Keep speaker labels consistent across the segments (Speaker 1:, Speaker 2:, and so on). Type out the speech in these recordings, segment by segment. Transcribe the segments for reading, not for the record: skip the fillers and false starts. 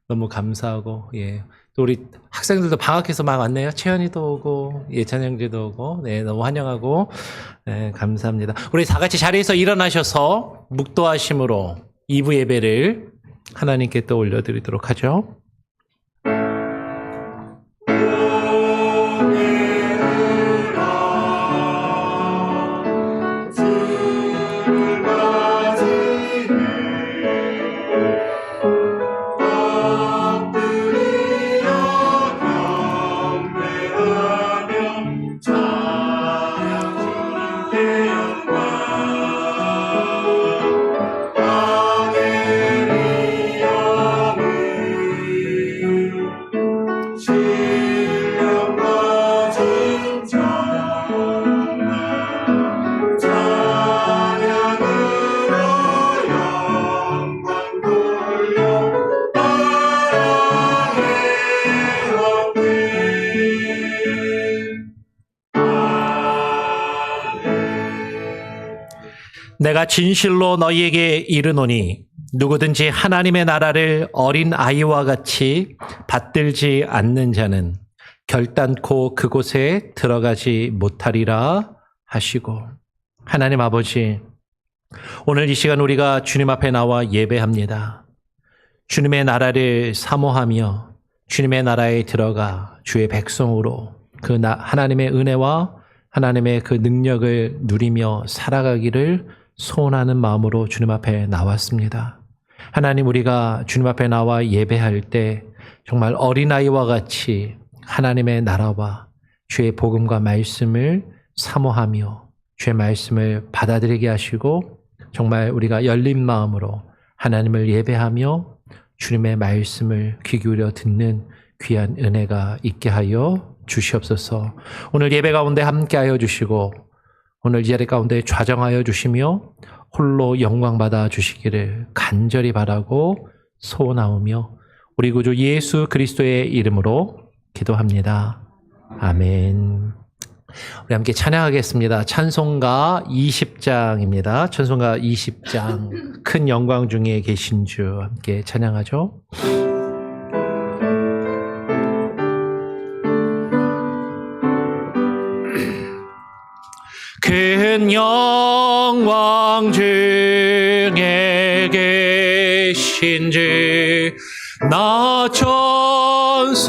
Speaker 1: 너무 감사하고, 예. 또 우리 학생들도 방학해서 막 왔네요. 채연이도 오고, 예찬 형제도 오고, 네, 너무 환영하고, 네, 감사합니다. 우리 다 같이 자리에서 일어나셔서 묵도하심으로 2부 예배를 하나님께 또 올려드리도록 하죠. 내가 진실로 너희에게 이르노니 누구든지 하나님의 나라를 어린 아이와 같이 받들지 않는 자는 결단코 그곳에 들어가지 못하리라 하시고, 하나님 아버지, 오늘 이 시간 우리가 주님 앞에 나와 예배합니다. 주님의 나라를 사모하며 주님의 나라에 들어가 주의 백성으로 그 하나님의 은혜와 하나님의 그 능력을 누리며 살아가기를 소원하는 마음으로 주님 앞에 나왔습니다. 하나님, 우리가 주님 앞에 나와 예배할 때 정말 어린아이와 같이 하나님의 나라와 주의 복음과 말씀을 사모하며 주의 말씀을 받아들이게 하시고, 정말 우리가 열린 마음으로 하나님을 예배하며 주님의 말씀을 귀 기울여 듣는 귀한 은혜가 있게 하여 주시옵소서. 오늘 예배 가운데 함께하여 주시고 오늘 이 자리 가운데 좌정하여 주시며 홀로 영광 받아 주시기를 간절히 바라고 소원하오며 우리 구주 예수 그리스도의 이름으로 기도합니다. 아멘. 우리 함께 찬양하겠습니다. 찬송가 20장입니다. 찬송가 20장, 큰 영광 중에 계신 주, 함께 찬양하죠. 큰 영광 중에 계신 주 나 찬송합니다.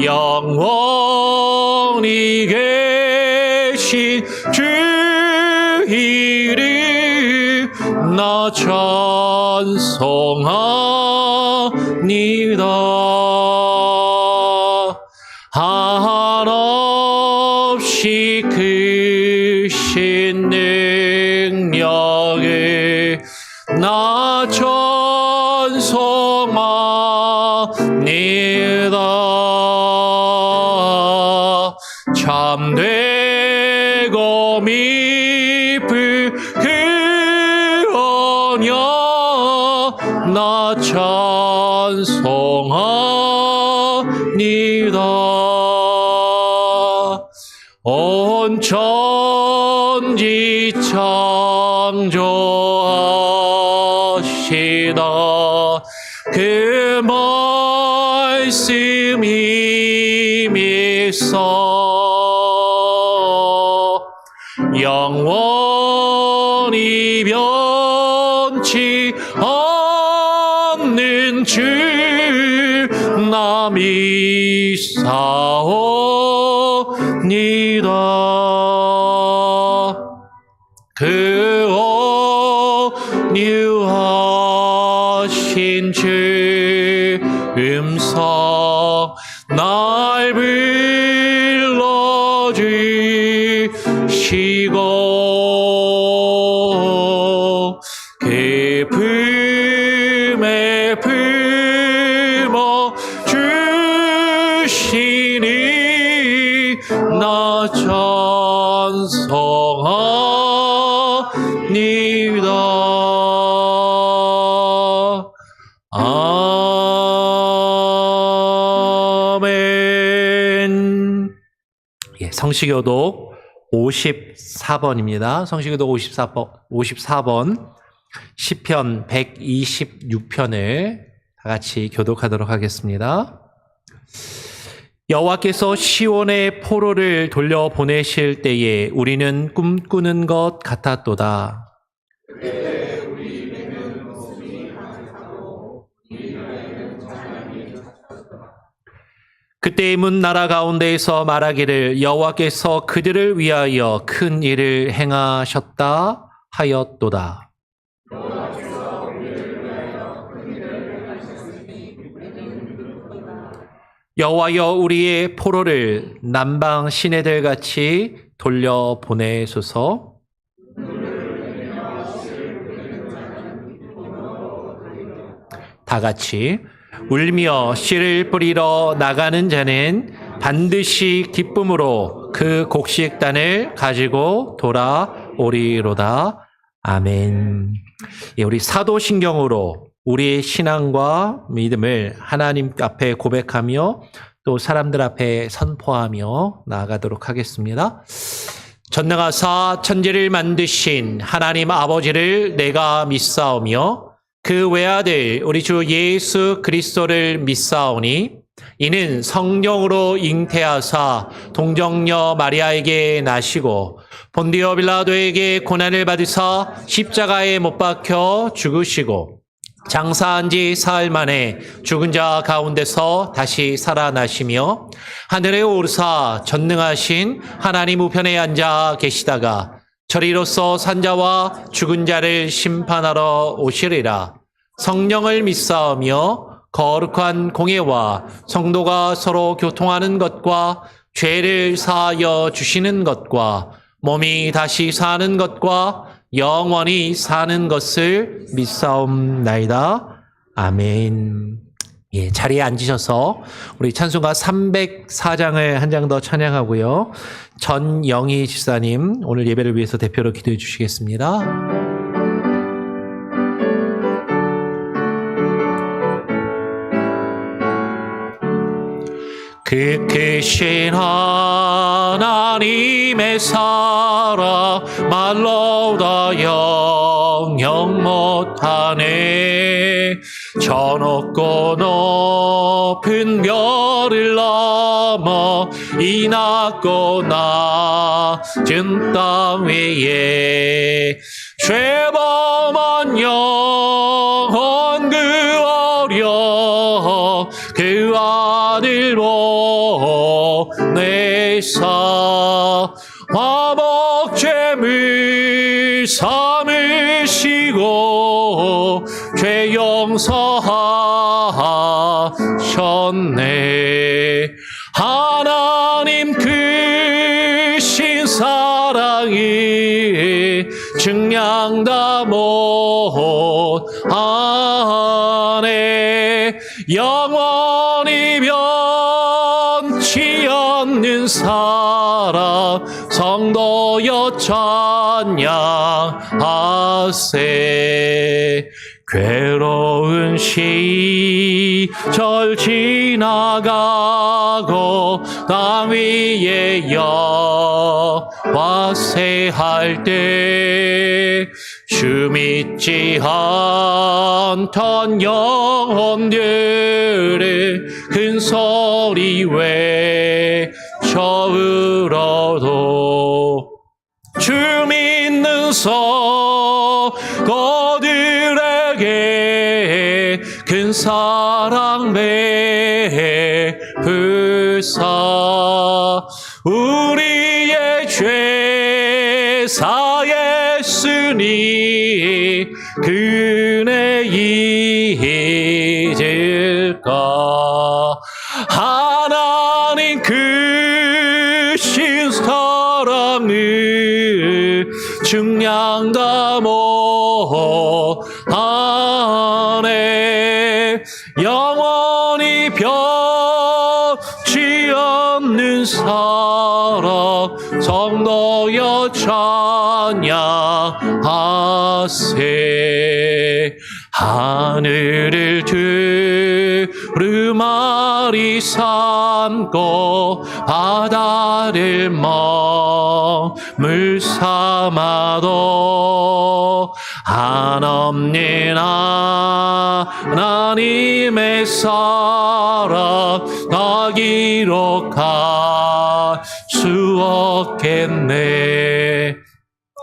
Speaker 1: 영원히 계신 주 이름 나 찬송합니다. 한없이 크신 능력을 나 찬송합니다. 참되고 미쁘 그 언약 나 찬송합니다. 온 천지 창조하시다 그 말씀 힘있어 영원히 변치 않는 주 나 믿사옵니다. 그 온유하신 주 음성 날 불러주시고 그 품에 품어 주시니 나 찬송합니다. 아멘. 예, 성시교독 54번입니다. 성시교독 54번 시편 126편을 다 같이 교독하도록 하겠습니다. 여호와께서 시온의 포로를 돌려보내실 때에 우리는 꿈꾸는 것 같았도다. 그때의 문 나라 가운데에서 말하기를 여호와께서 그들을 위하여 큰 일을 행하셨다 하였도다. 여호와여 우리의 포로를 남방 시내들 같이 돌려보내소서. 다 같이 울며 씨를 뿌리러 나가는 자는 반드시 기쁨으로 그 곡식단을 가지고 돌아오리로다. 아멘. 우리 사도신경으로 우리의 신앙과 믿음을 하나님 앞에 고백하며 또 사람들 앞에 선포하며 나아가도록 하겠습니다. 전능하사 천지를 만드신 하나님 아버지를 내가 믿사오며 그 외아들 우리 주 예수 그리스도를 믿사오니 이는 성령으로 잉태하사 동정녀 마리아에게 나시고 본디오 빌라도에게 고난을 받으사 십자가에 못 박혀 죽으시고 장사한 지 사흘 만에 죽은 자 가운데서 다시 살아나시며 하늘에 오르사 전능하신 하나님 우편에 앉아 계시다가 저리로서 산자와 죽은 자를 심판하러 오시리라. 성령을 믿사오며 거룩한 공예와 성도가 서로 교통하는 것과 죄를 사하여 주시는 것과 몸이 다시 사는 것과 영원히 사는 것을 믿사옵나이다. 아멘. 자리에 앉으셔서 우리 찬송가 304장을 한 장 더 찬양하고요. 전영희 집사님 오늘 예배를 위해서 대표로 기도해 주시겠습니다. 그 크신 하나님의 사랑 말로 다 영영 못하네. 저 높고 높은 별을 넘어 이 낮고 낮은 땅 위에 죄범한 영혼 그 어려 그 아들 보내사 화목제물 삼으시고 죄 용서하셨네. 하나님 크신 사랑이 증량 다 못하네. 영원히 변치 않는 사랑 성도여 찬양하세. 괴로운 시절 지나가고 땅 위에 여와세 할 때 주 믿지 않던 영혼들의 큰 소리 외쳐 울어도 주 믿는 성도들에게 큰 사랑 베푸사 우리의 죄 사했으니 그네 잊을까. 하나님 크신 사랑을 증량 다 못하네. 영원히 변치 않는 사랑 성도여 찬양하세. 하늘을 두루마리 삼고 바다를 머물러 아마도 한없는 하나님의 사랑 다 기록할 수 없겠네.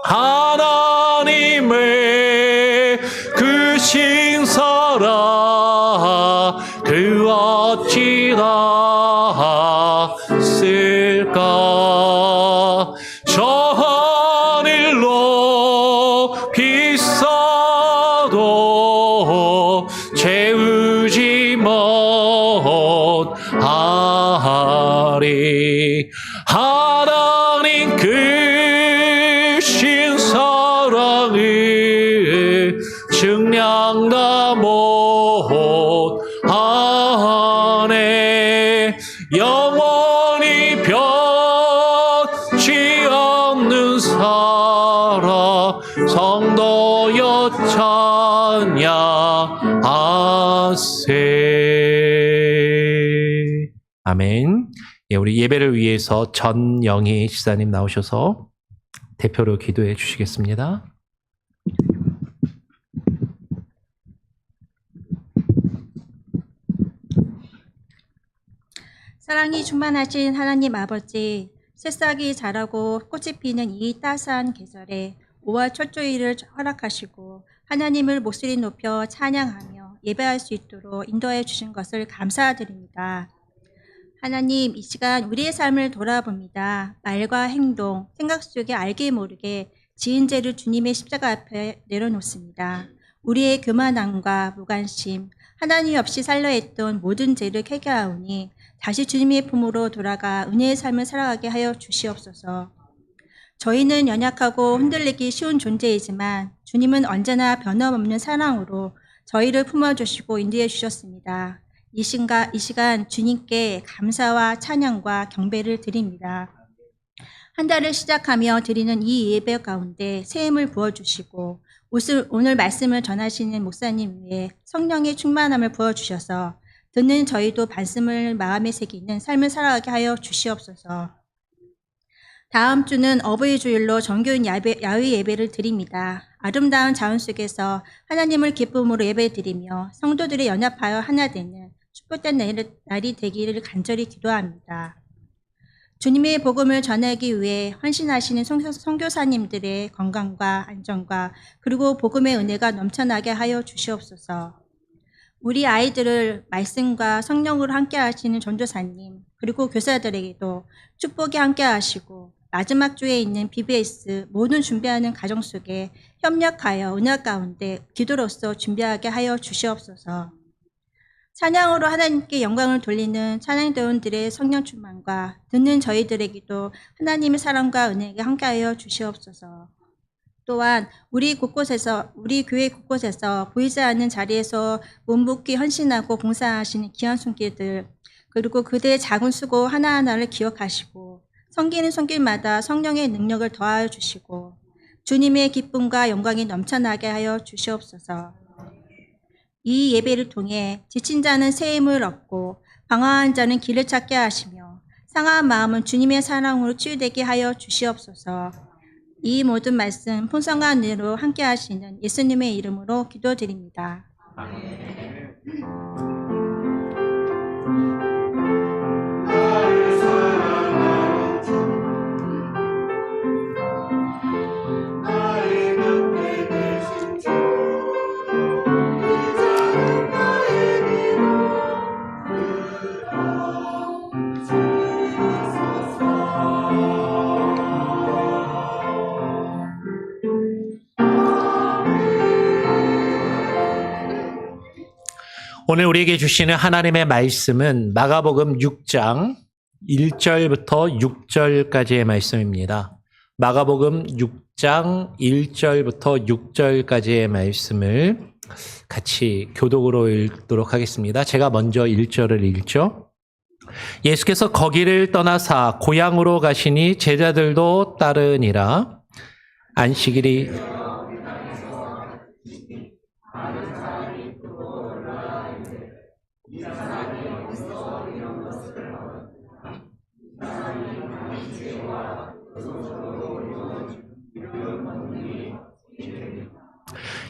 Speaker 1: 하나님의 그 신사랑 그 어찌 닿았을까. 저 하늘로 비싸도 채우지 못하리. 하나님 그 신사랑을 증량 다 못하네. 영원히 변치 않는 사랑 성도여 찬양하세. 아멘. 예, 우리 예배를 위해서 전영희 지사님 나오셔서 대표로 기도해 주시겠습니다.
Speaker 2: 사랑이 충만하신 하나님 아버지, 새싹이 자라고 꽃이 피는 이 따스한 계절에 5월 첫주일을 허락하시고 하나님을 목소리 높여 찬양하며 예배할 수 있도록 인도해 주신 것을 감사드립니다. 하나님, 이 시간 우리의 삶을 돌아봅니다. 말과 행동, 생각 속에 알게 모르게 지은 죄를 주님의 십자가 앞에 내려놓습니다. 우리의 교만함과 무관심, 하나님 없이 살려 했던 모든 죄를 회개하오니 다시 주님의 품으로 돌아가 은혜의 삶을 살아가게 하여 주시옵소서. 저희는 연약하고 흔들리기 쉬운 존재이지만 주님은 언제나 변함없는 사랑으로 저희를 품어주시고 인도해 주셨습니다. 이 시간 주님께 감사와 찬양과 경배를 드립니다. 한 달을 시작하며 드리는 이 예배 가운데 새 힘을 부어주시고 오늘 말씀을 전하시는 목사님 위에 성령의 충만함을 부어주셔서 듣는 저희도 말씀을 마음에 새기는 삶을 살아가게 하여 주시옵소서. 다음 주는 어버이 주일로 정교인 야외 예배를 드립니다. 아름다운 자연 속에서 하나님을 기쁨으로 예배드리며 성도들이 연합하여 하나 되는 축복된 날이 되기를 간절히 기도합니다. 주님의 복음을 전하기 위해 헌신하시는 선교사님들의 건강과 안전과 그리고 복음의 은혜가 넘쳐나게 하여 주시옵소서. 우리 아이들을 말씀과 성령으로 함께 하시는 전도사님 그리고 교사들에게도 축복이 함께 하시고 마지막 주에 있는 BBS 모든 준비하는 가정 속에 협력하여 은혜 가운데 기도로서 준비하게 하여 주시옵소서. 찬양으로 하나님께 영광을 돌리는 찬양대원들의 성령 충만과 듣는 저희들에게도 하나님의 사랑과 은혜가 함께하여 주시옵소서. 또한 우리 교회 곳곳에서 보이지 않는 자리에서 묵묵히 헌신하고 봉사하시는 귀한 손길들 그리고 그들의 작은 수고 하나하나를 기억하시고 섬기는 손길마다 성령의 능력을 더하여 주시고 주님의 기쁨과 영광이 넘쳐나게 하여 주시옵소서. 이 예배를 통해 지친 자는 새 힘을 얻고 방황한 자는 길을 찾게 하시며 상한 마음은 주님의 사랑으로 치유되게 하여 주시옵소서. 이 모든 말씀 풍성한 은혜로 함께 하시는 예수님의 이름으로 기도드립니다. 아멘.
Speaker 1: 오늘 우리에게 주시는 하나님의 말씀은 마가복음 6장 1절부터 6절까지의 말씀입니다. 마가복음 6장 1절부터 6절까지의 말씀을 같이 교독으로 읽도록 하겠습니다. 제가 먼저 1절을 읽죠. 예수께서 거기를 떠나사 고향으로 가시니 제자들도 따르니라. 안식일이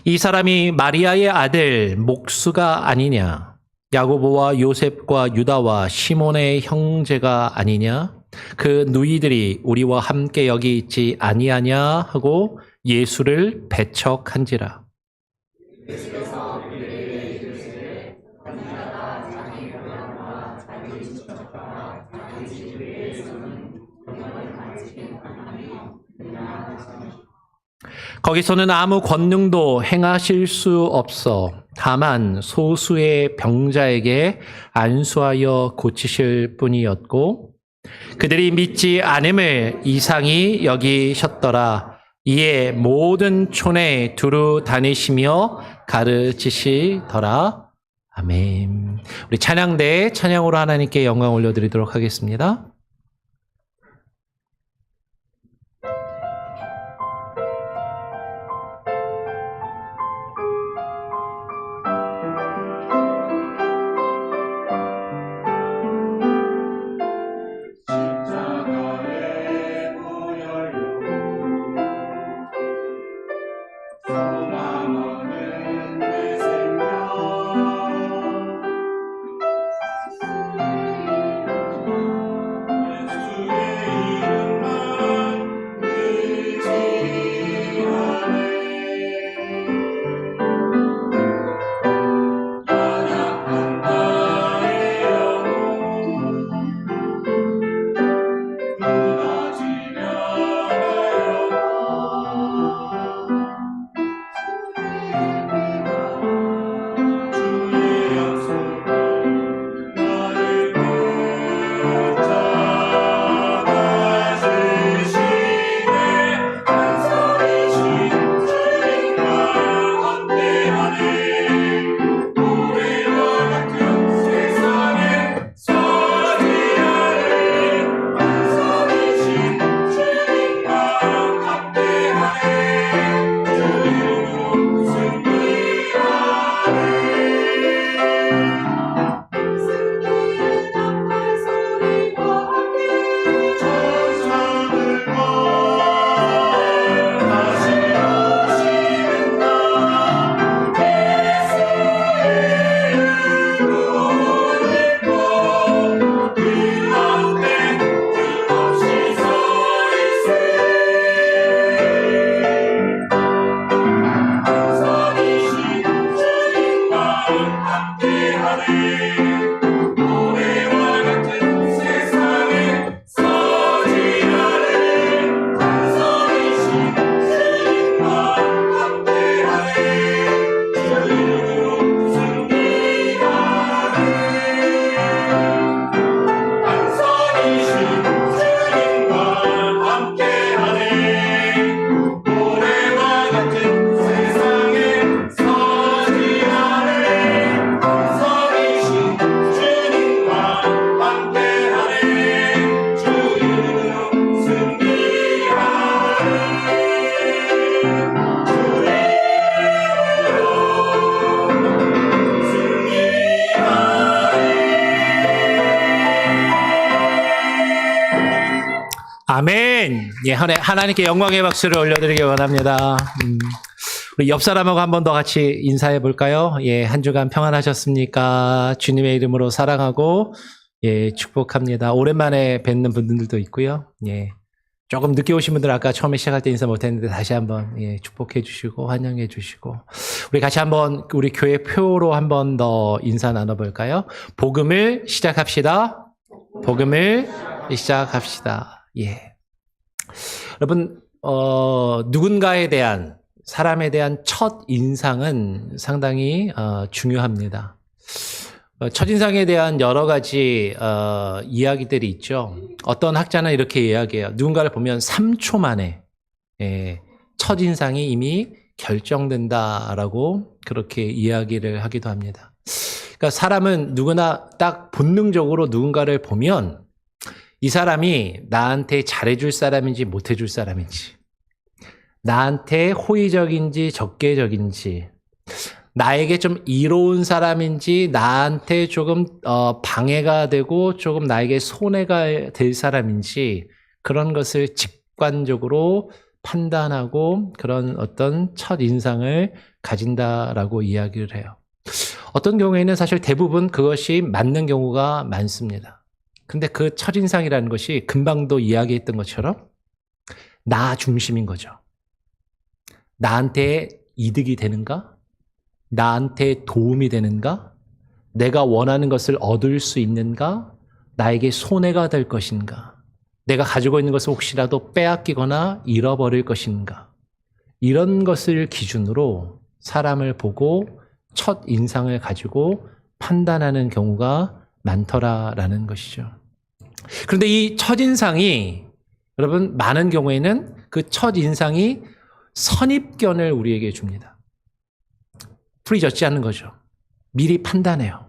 Speaker 1: 이 사람이 마리아의 아들 목수가 아니냐? 야고보와 요셉과 유다와 시몬의 형제가 아니냐? 그 누이들이 우리와 함께 여기 있지 아니하냐? 하고 예수를 배척한지라. 거기서는 아무 권능도 행하실 수 없어 다만 소수의 병자에게 안수하여 고치실 뿐이었고 그들이 믿지 않음을 이상히 여기셨더라. 이에 모든 촌에 두루 다니시며 가르치시더라. 아멘. 우리 찬양대에 찬양으로 하나님께 영광 올려드리도록 하겠습니다. 아멘. 예, 하나님께 영광의 박수를 올려드리기 원합니다. 우리 옆 사람하고 한 번 더 같이 인사해 볼까요? 예, 한 주간 평안하셨습니까? 주님의 이름으로 사랑하고 예, 축복합니다. 오랜만에 뵙는 분들도 있고요. 예, 조금 늦게 오신 분들 아까 처음에 시작할 때 인사 못했는데 다시 한번 예, 축복해 주시고 환영해 주시고 우리 같이 한번 우리 교회 표로 한 번 더 인사 나눠볼까요? 복음을 시작합시다. 복음을 시작합시다. 예. 여러분, 누군가에 대한, 사람에 대한 첫 인상은 상당히 중요합니다. 첫인상에 대한 여러 가지 이야기들이 있죠. 어떤 학자는 이렇게 이야기해요. 누군가를 보면 3초 만에 예, 첫인상이 이미 결정된다라고 그렇게 이야기를 하기도 합니다. 그러니까 사람은 누구나 딱 본능적으로 누군가를 보면 이 사람이 나한테 잘해줄 사람인지 못해줄 사람인지, 나한테 호의적인지 적개적인지, 나에게 좀 이로운 사람인지, 나한테 조금 방해가 되고 조금 나에게 손해가 될 사람인지 그런 것을 직관적으로 판단하고 그런 어떤 첫 인상을 가진다라고 이야기를 해요. 어떤 경우에는 사실 대부분 그것이 맞는 경우가 많습니다. 근데 그 첫인상이라는 것이 금방도 이야기했던 것처럼 나 중심인 거죠. 나한테 이득이 되는가? 나한테 도움이 되는가? 내가 원하는 것을 얻을 수 있는가? 나에게 손해가 될 것인가? 내가 가지고 있는 것을 혹시라도 빼앗기거나 잃어버릴 것인가? 이런 것을 기준으로 사람을 보고 첫 인상을 가지고 판단하는 경우가 많더라라는 것이죠. 그런데 이 첫인상이 여러분 많은 경우에는 그 첫인상이 선입견을 우리에게 줍니다. 프리저지 않는 거죠. 미리 판단해요.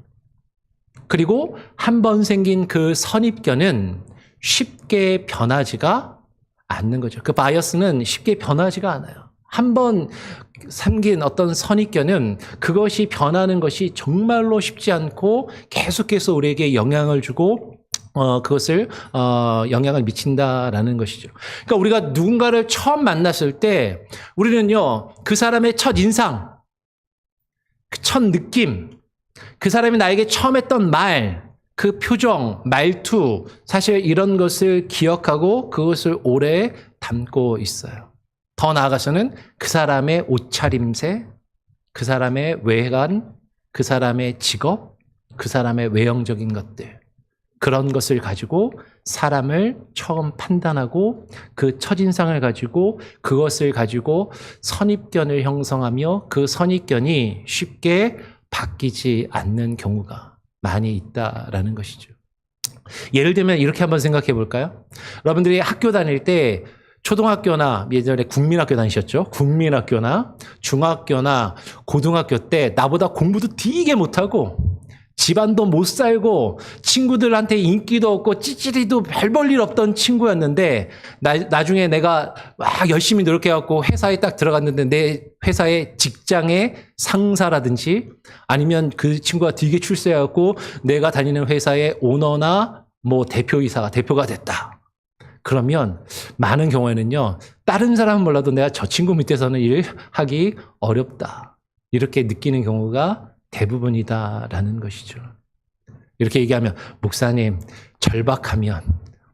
Speaker 1: 그리고 한 번 생긴 그 선입견은 쉽게 변하지가 않는 거죠. 그 바이어스는 쉽게 변하지가 않아요. 한 번 삼긴 어떤 선입견은 그것이 변하는 것이 정말로 쉽지 않고 계속해서 우리에게 영향을 주고 그것을 영향을 미친다라는 것이죠. 그러니까 우리가 누군가를 처음 만났을 때 우리는요 그 사람의 첫 인상, 그 첫 느낌, 그 사람이 나에게 처음 했던 말, 그 표정, 말투, 사실 이런 것을 기억하고 그것을 오래 담고 있어요. 더 나아가서는 그 사람의 옷차림새, 그 사람의 외관, 그 사람의 직업, 그 사람의 외형적인 것들, 그런 것을 가지고 사람을 처음 판단하고 그 첫인상을 가지고 그것을 가지고 선입견을 형성하며 그 선입견이 쉽게 바뀌지 않는 경우가 많이 있다라는 것이죠. 예를 들면 이렇게 한번 생각해 볼까요? 여러분들이 학교 다닐 때 초등학교나 예전에 국민학교 다니셨죠? 국민학교나 중학교나 고등학교 때 나보다 공부도 되게 못하고 집안도 못 살고 친구들한테 인기도 없고 찌찌리도 별 볼 일 없던 친구였는데 나중에 내가 막 열심히 노력해갖고 회사에 딱 들어갔는데 내 회사의 직장의 상사라든지 아니면 그 친구가 되게 출세해갖고 내가 다니는 회사의 오너나 뭐 대표가 됐다. 그러면 많은 경우에는요 다른 사람은 몰라도 내가 저 친구 밑에서는 일하기 어렵다 이렇게 느끼는 경우가 대부분이다라는 것이죠. 이렇게 얘기하면 목사님 절박하면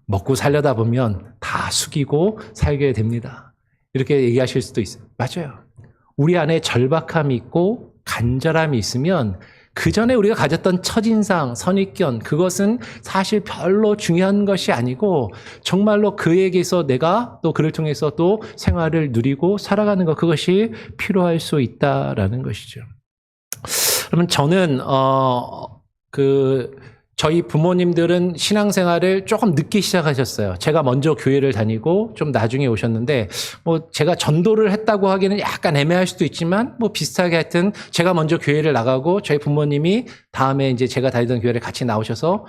Speaker 1: 먹고 살려다 보면 다 숙이고 살게 됩니다. 이렇게 얘기하실 수도 있어요. 맞아요. 우리 안에 절박함이 있고 간절함이 있으면 그 전에 우리가 가졌던 첫인상, 선입견 그것은 사실 별로 중요한 것이 아니고 정말로 그에게서 내가 또 그를 통해서 또 생활을 누리고 살아가는 것 그것이 필요할 수 있다라는 것이죠. 그러면 저는 저희 부모님들은 신앙생활을 조금 늦게 시작하셨어요. 제가 먼저 교회를 다니고 좀 나중에 오셨는데 뭐 제가 전도를 했다고 하기는 약간 애매할 수도 있지만 뭐 비슷하게 하여튼 제가 먼저 교회를 나가고 저희 부모님이 다음에 이제 제가 다니던 교회를 같이 나오셔서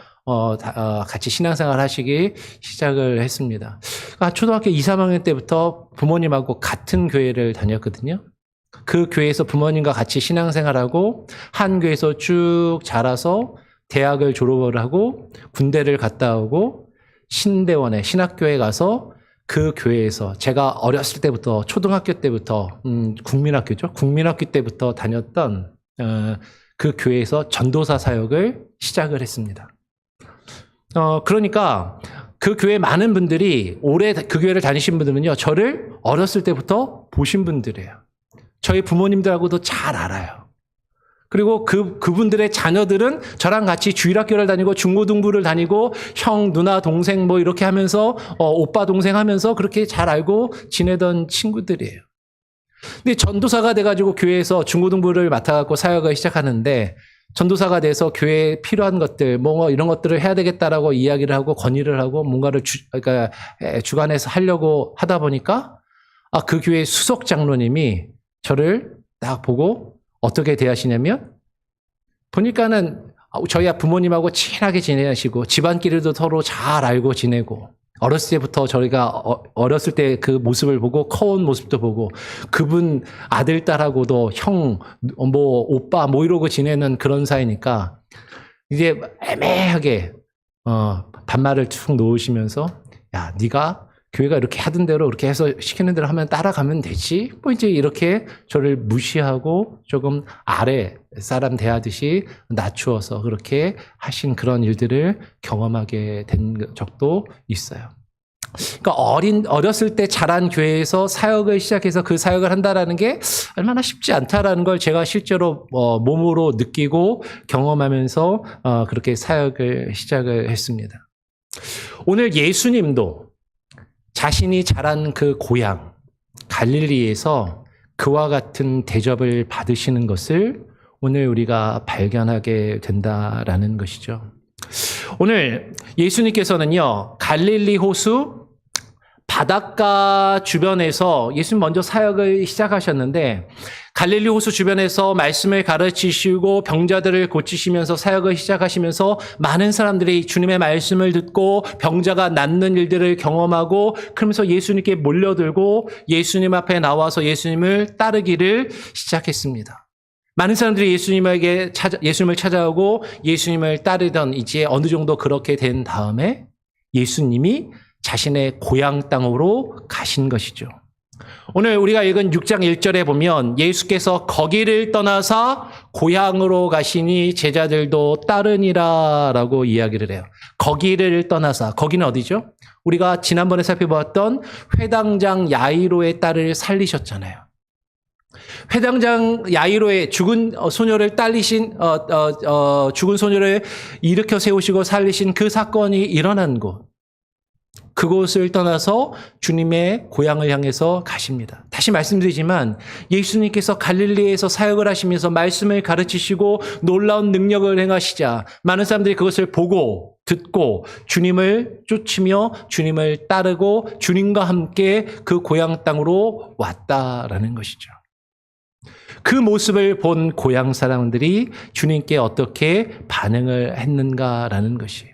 Speaker 1: 같이 신앙생활 하시기 시작을 했습니다. 초등학교 2, 3학년 때부터 부모님하고 같은 교회를 다녔거든요. 그 교회에서 부모님과 같이 신앙생활하고 한 교회에서 쭉 자라서 대학을 졸업을 하고 군대를 갔다 오고 신대원에 신학교에 가서 그 교회에서 제가 어렸을 때부터 초등학교 때부터 국민학교죠. 국민학교 때부터 다녔던 그 교회에서 전도사 사역을 시작을 했습니다. 그러니까 그 교회 많은 분들이 오래 그 교회를 다니신 분들은요. 저를 어렸을 때부터 보신 분들이에요. 저희 부모님들하고도 잘 알아요. 그리고 그분들의 자녀들은 저랑 같이 주일학교를 다니고 중고등부를 다니고 형, 누나, 동생 뭐 이렇게 하면서 오빠, 동생 하면서 그렇게 잘 알고 지내던 친구들이에요. 근데 전도사가 돼가지고 교회에서 중고등부를 맡아갖고 사역을 시작하는데 전도사가 돼서 교회에 필요한 것들 뭐 이런 것들을 해야 되겠다라고 이야기를 하고 건의를 하고 뭔가를 그러니까 주관해서 하려고 하다 보니까 그 교회 수석 장로님이 저를 딱 보고 어떻게 대하시냐면 보니까는 저희 부모님하고 친하게 지내시고 집안끼리도 서로 잘 알고 지내고 어렸을 때부터 저희가 어렸을 때 그 모습을 보고 커온 모습도 보고 그분 아들 딸하고도 형, 뭐 오빠 뭐 이러고 지내는 그런 사이니까 이제 애매하게 반말을 툭 놓으시면서 야 네가 교회가 이렇게 하던 대로 이렇게 해서 시키는 대로 하면 따라가면 되지. 뭐 이제 이렇게 저를 무시하고 조금 아래 사람 대하듯이 낮추어서 그렇게 하신 그런 일들을 경험하게 된 적도 있어요. 그러니까 어렸을 때 자란 교회에서 사역을 시작해서 그 사역을 한다라는 게 얼마나 쉽지 않다라는 걸 제가 실제로 몸으로 느끼고 경험하면서 그렇게 사역을 시작을 했습니다. 오늘 예수님도 자신이 자란 그 고향 갈릴리에서 그와 같은 대접을 받으시는 것을 오늘 우리가 발견하게 된다라는 것이죠. 오늘 예수님께서는요, 갈릴리 호수 바닷가 주변에서 예수님 먼저 사역을 시작하셨는데 갈릴리 호수 주변에서 말씀을 가르치시고 병자들을 고치시면서 사역을 시작하시면서 많은 사람들이 주님의 말씀을 듣고 병자가 낫는 일들을 경험하고 그러면서 예수님께 몰려들고 예수님 앞에 나와서 예수님을 따르기를 시작했습니다. 많은 사람들이 예수님을 찾아오고 예수님을 따르던 이제 어느 정도 그렇게 된 다음에 예수님이 자신의 고향 땅으로 가신 것이죠. 오늘 우리가 읽은 6장 1절에 보면 예수께서 거기를 떠나서 고향으로 가시니 제자들도 따르니라 라고 이야기를 해요. 거기를 떠나서, 거기는 어디죠? 우리가 지난번에 살펴보았던 회당장 야이로의 딸을 살리셨잖아요. 회당장 야이로의 죽은 소녀를 죽은 소녀를 일으켜 세우시고 살리신 그 사건이 일어난 곳. 그곳을 떠나서 주님의 고향을 향해서 가십니다. 다시 말씀드리지만 예수님께서 갈릴리에서 사역을 하시면서 말씀을 가르치시고 놀라운 능력을 행하시자 많은 사람들이 그것을 보고 듣고 주님을 쫓으며 주님을 따르고 주님과 함께 그 고향 땅으로 왔다라는 것이죠. 그 모습을 본 고향 사람들이 주님께 어떻게 반응을 했는가라는 것이에요.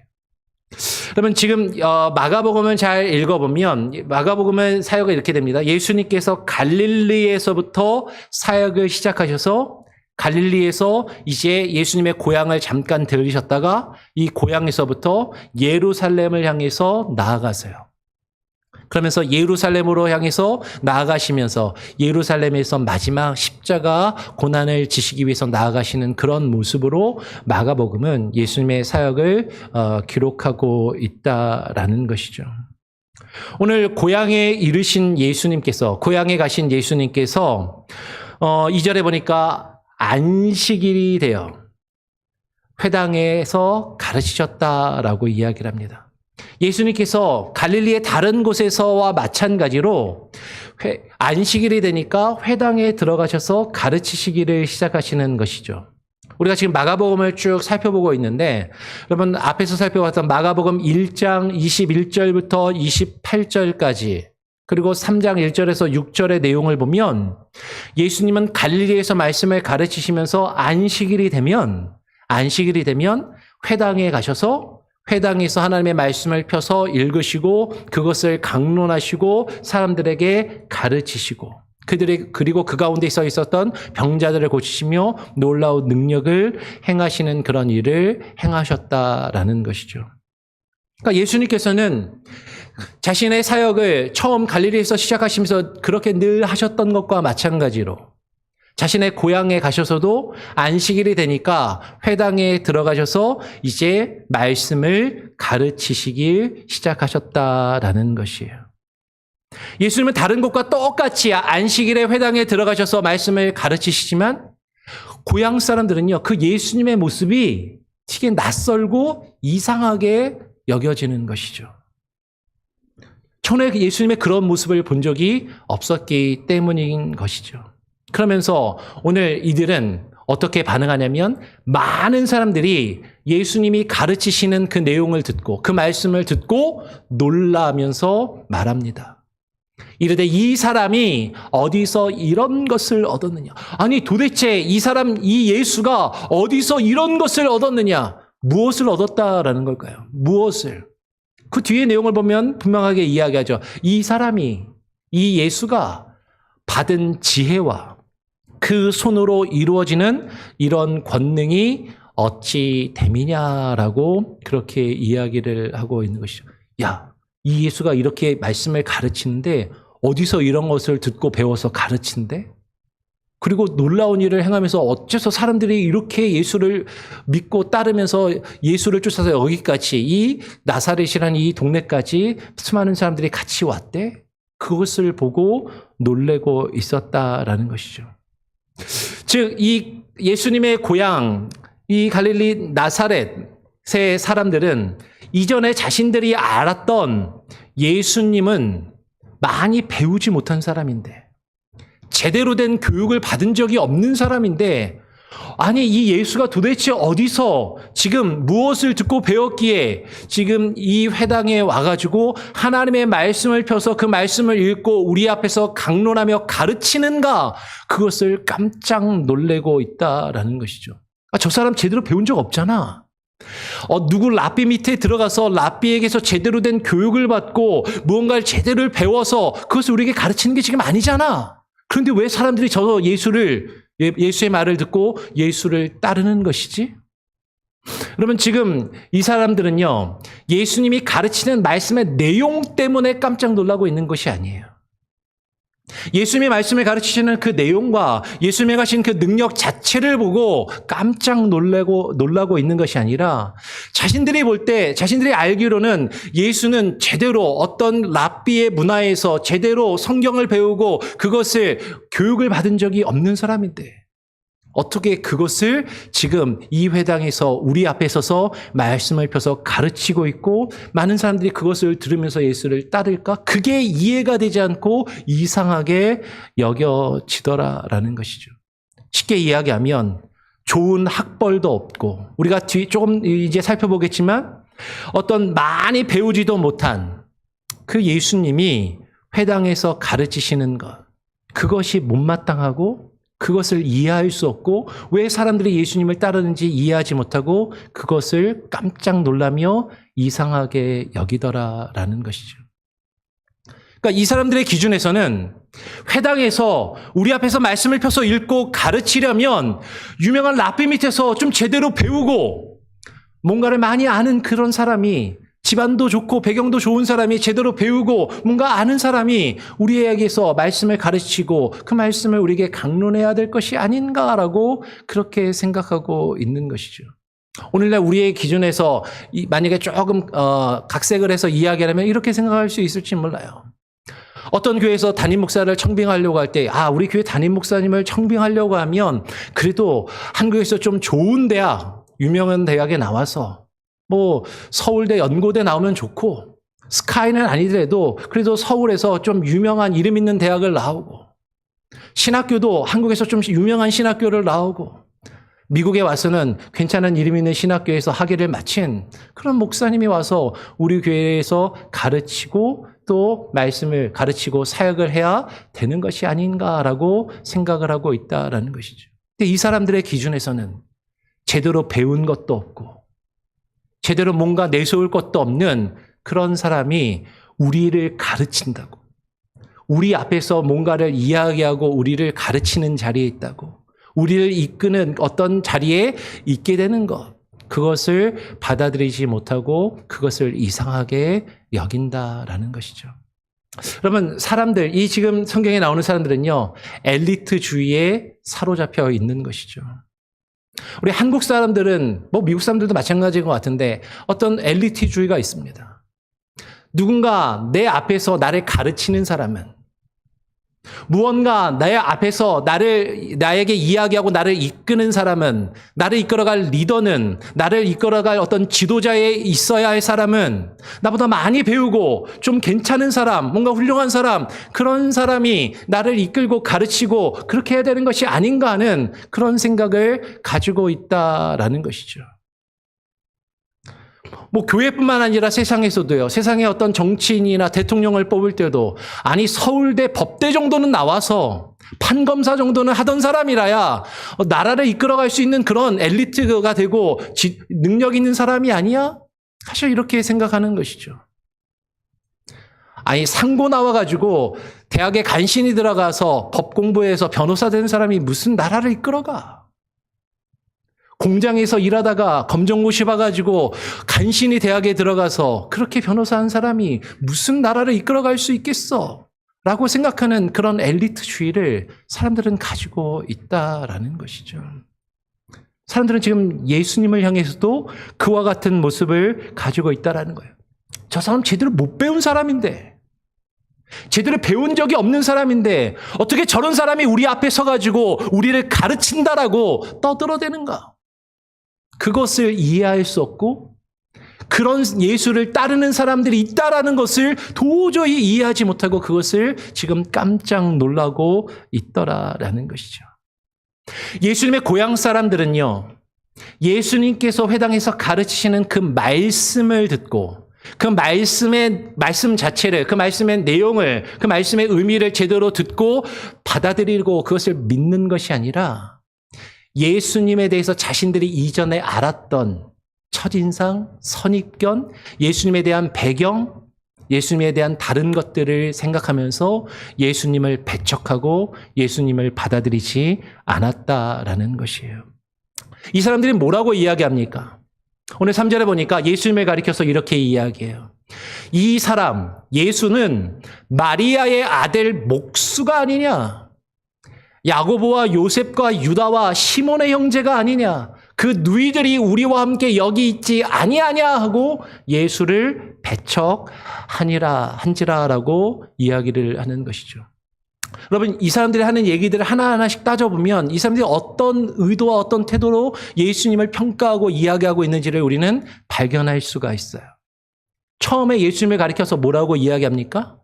Speaker 1: 그러면 지금 마가복음을 잘 읽어보면 마가복음은 사역이 이렇게 됩니다. 예수님께서 갈릴리에서부터 사역을 시작하셔서 갈릴리에서 이제 예수님의 고향을 잠깐 들리셨다가 이 고향에서부터 예루살렘을 향해서 나아가세요. 그러면서 예루살렘으로 향해서 나아가시면서 예루살렘에서 마지막 십자가 고난을 지시기 위해서 나아가시는 그런 모습으로 마가복음은 예수님의 사역을 기록하고 있다라는 것이죠. 오늘 고향에 이르신 예수님께서, 고향에 가신 예수님께서 2절에 보니까 안식일이 되어 회당에서 가르치셨다라고 이야기를 합니다. 예수님께서 갈릴리의 다른 곳에서와 마찬가지로 안식일이 되니까 회당에 들어가셔서 가르치시기를 시작하시는 것이죠. 우리가 지금 마가복음을 쭉 살펴보고 있는데 여러분 앞에서 살펴봤던 마가복음 1장 21절부터 28절까지 그리고 3장 1절에서 6절의 내용을 보면 예수님은 갈릴리에서 말씀을 가르치시면서 안식일이 되면 회당에 가셔서 회당에서 하나님의 말씀을 펴서 읽으시고 그것을 강론하시고 사람들에게 가르치시고 그리고 그 가운데 서 있었던 병자들을 고치시며 놀라운 능력을 행하시는 그런 일을 행하셨다라는 것이죠. 그러니까 예수님께서는 자신의 사역을 처음 갈릴리에서 시작하시면서 그렇게 늘 하셨던 것과 마찬가지로 자신의 고향에 가셔서도 안식일이 되니까 회당에 들어가셔서 이제 말씀을 가르치시길 시작하셨다라는 것이에요. 예수님은 다른 곳과 똑같이 안식일에 회당에 들어가셔서 말씀을 가르치시지만 고향 사람들은요, 그 예수님의 모습이 되게 낯설고 이상하게 여겨지는 것이죠. 전에 예수님의 그런 모습을 본 적이 없었기 때문인 것이죠. 그러면서 오늘 이들은 어떻게 반응하냐면 많은 사람들이 예수님이 가르치시는 그 내용을 듣고 그 말씀을 듣고 놀라면서 말합니다. 이르되 이 사람이 어디서 이런 것을 얻었느냐? 아니 도대체 이 예수가 어디서 이런 것을 얻었느냐? 무엇을 얻었다라는 걸까요? 무엇을? 그 뒤에 내용을 보면 분명하게 이야기하죠. 이 예수가 받은 지혜와 그 손으로 이루어지는 이런 권능이 어찌 됨이냐라고 그렇게 이야기를 하고 있는 것이죠. 야, 이 예수가 이렇게 말씀을 가르치는데 어디서 이런 것을 듣고 배워서 가르친대? 그리고 놀라운 일을 행하면서 어째서 사람들이 이렇게 예수를 믿고 따르면서 예수를 쫓아서 여기까지 이 나사렛이라는 이 동네까지 수많은 사람들이 같이 왔대? 그것을 보고 놀래고 있었다라는 것이죠. 즉, 이 예수님의 고향, 이 갈릴리 나사렛의 사람들은 이전에 자신들이 알았던 예수님은 많이 배우지 못한 사람인데, 제대로 된 교육을 받은 적이 없는 사람인데, 아니 이 예수가 도대체 어디서 지금 무엇을 듣고 배웠기에 지금 이 회당에 와가지고 하나님의 말씀을 펴서 그 말씀을 읽고 우리 앞에서 강론하며 가르치는가, 그것을 깜짝 놀래고 있다라는 것이죠. 저 사람 제대로 배운 적 없잖아. 누구 랍비 밑에 들어가서 랍비에게서 제대로 된 교육을 받고 무언가를 제대로 배워서 그것을 우리에게 가르치는 게 지금 아니잖아. 그런데 왜 사람들이 예수의 말을 듣고 예수를 따르는 것이지? 그러면 지금 이 사람들은요, 예수님이 가르치는 말씀의 내용 때문에 깜짝 놀라고 있는 것이 아니에요. 예수님의 말씀을 가르치시는 그 내용과 예수님이 가신 그 능력 자체를 보고 깜짝 놀라고 있는 것이 아니라, 자신들이 볼 때, 자신들이 알기로는 예수는 제대로 어떤 랍비의 문화에서 제대로 성경을 배우고 그것을 교육을 받은 적이 없는 사람인데, 어떻게 그것을 지금 이 회당에서 우리 앞에 서서 말씀을 펴서 가르치고 있고 많은 사람들이 그것을 들으면서 예수를 따를까? 그게 이해가 되지 않고 이상하게 여겨지더라라는 것이죠. 쉽게 이야기하면 좋은 학벌도 없고, 우리가 조금 이제 살펴보겠지만 어떤 많이 배우지도 못한 그 예수님이 회당에서 가르치시는 것, 그것이 못마땅하고 그것을 이해할 수 없고 왜 사람들이 예수님을 따르는지 이해하지 못하고 그것을 깜짝 놀라며 이상하게 여기더라라는 것이죠. 그러니까 이 사람들의 기준에서는 회당에서 우리 앞에서 말씀을 펴서 읽고 가르치려면 유명한 랍비 밑에서 좀 제대로 배우고 뭔가를 많이 아는 그런 사람이, 집안도 좋고 배경도 좋은 사람이 제대로 배우고 뭔가 아는 사람이 우리에게서 말씀을 가르치고 그 말씀을 우리에게 강론해야 될 것이 아닌가라고 그렇게 생각하고 있는 것이죠. 오늘날 우리의 기준에서 만약에 조금 각색을 해서 이야기하면 이렇게 생각할 수 있을지 몰라요. 어떤 교회에서 담임 목사를 청빙하려고 할 때, 우리 교회 담임 목사님을 청빙하려고 하면 그래도 한국에서 좀 좋은 대학, 유명한 대학에 나와서 서울대, 연고대 나오면 좋고, 스카이는 아니더라도 그래도 서울에서 좀 유명한 이름 있는 대학을 나오고, 신학교도 한국에서 좀 유명한 신학교를 나오고, 미국에 와서는 괜찮은 이름 있는 신학교에서 학위를 마친 그런 목사님이 와서 우리 교회에서 가르치고 또 말씀을 가르치고 사역을 해야 되는 것이 아닌가라고 생각을 하고 있다라는 것이죠. 근데 이 사람들의 기준에서는 제대로 배운 것도 없고 제대로 뭔가 내세울 것도 없는 그런 사람이 우리를 가르친다고, 우리 앞에서 뭔가를 이야기하고 우리를 가르치는 자리에 있다고, 우리를 이끄는 어떤 자리에 있게 되는 것, 그것을 받아들이지 못하고 그것을 이상하게 여긴다라는 것이죠. 그러면 사람들, 이 지금 성경에 나오는 사람들은요, 엘리트주의에 사로잡혀 있는 것이죠. 우리 한국 사람들은 미국 사람들도 마찬가지인 것 같은데 어떤 엘리트주의가 있습니다. 누군가 내 앞에서 나를 가르치는 사람은, 무언가 내 앞에서 나에게 이야기하고 나를 이끄는 사람은, 나를 이끌어갈 리더는, 나를 이끌어갈 어떤 지도자에 있어야 할 사람은, 나보다 많이 배우고 좀 괜찮은 사람, 뭔가 훌륭한 사람, 그런 사람이 나를 이끌고 가르치고 그렇게 해야 되는 것이 아닌가 하는 그런 생각을 가지고 있다라는 것이죠. 교회뿐만 아니라 세상에서도요. 세상에 어떤 정치인이나 대통령을 뽑을 때도 서울대 법대 정도는 나와서 판검사 정도는 하던 사람이라야 나라를 이끌어갈 수 있는 그런 엘리트가 되고 능력 있는 사람이 아니야? 사실 이렇게 생각하는 것이죠. 상고 나와가지고 대학에 간신히 들어가서 법 공부해서 변호사 된 사람이 무슨 나라를 이끌어가? 공장에서 일하다가 검정고시 봐가지고 간신히 대학에 들어가서 그렇게 변호사 한 사람이 무슨 나라를 이끌어갈 수 있겠어? 라고 생각하는 그런 엘리트주의를 사람들은 가지고 있다라는 것이죠. 사람들은 지금 예수님을 향해서도 그와 같은 모습을 가지고 있다라는 거예요. 저 사람 제대로 못 배운 사람인데, 제대로 배운 적이 없는 사람인데 어떻게 저런 사람이 우리 앞에 서가지고 우리를 가르친다라고 떠들어대는가? 그것을 이해할 수 없고 그런 예수를 따르는 사람들이 있다라는 것을 도저히 이해하지 못하고 그것을 지금 깜짝 놀라고 있더라라는 것이죠. 예수님의 고향 사람들은요, 예수님께서 회당에서 가르치시는 그 말씀을 듣고 그 말씀 자체를, 그 말씀의 내용을, 그 말씀의 의미를 제대로 듣고 받아들이고 그것을 믿는 것이 아니라 예수님에 대해서 자신들이 이전에 알았던 첫인상, 선입견, 예수님에 대한 배경, 예수님에 대한 다른 것들을 생각하면서 예수님을 배척하고 예수님을 받아들이지 않았다라는 것이에요. 이 사람들이 뭐라고 이야기합니까? 오늘 3절에 보니까 예수님을 가리켜서 이렇게 이야기해요. 이 사람, 예수는 마리아의 아들 목수가 아니냐? 야고보와 요셉과 유다와 시몬의 형제가 아니냐? 그 누이들이 우리와 함께 여기 있지 아니하냐 하고 예수를 배척한지라라고 이야기를 하는 것이죠. 여러분, 이 사람들이 하는 얘기들을 하나하나씩 따져보면 이 사람들이 어떤 의도와 어떤 태도로 예수님을 평가하고 이야기하고 있는지를 우리는 발견할 수가 있어요. 처음에 예수님을 가리켜서 뭐라고 이야기합니까?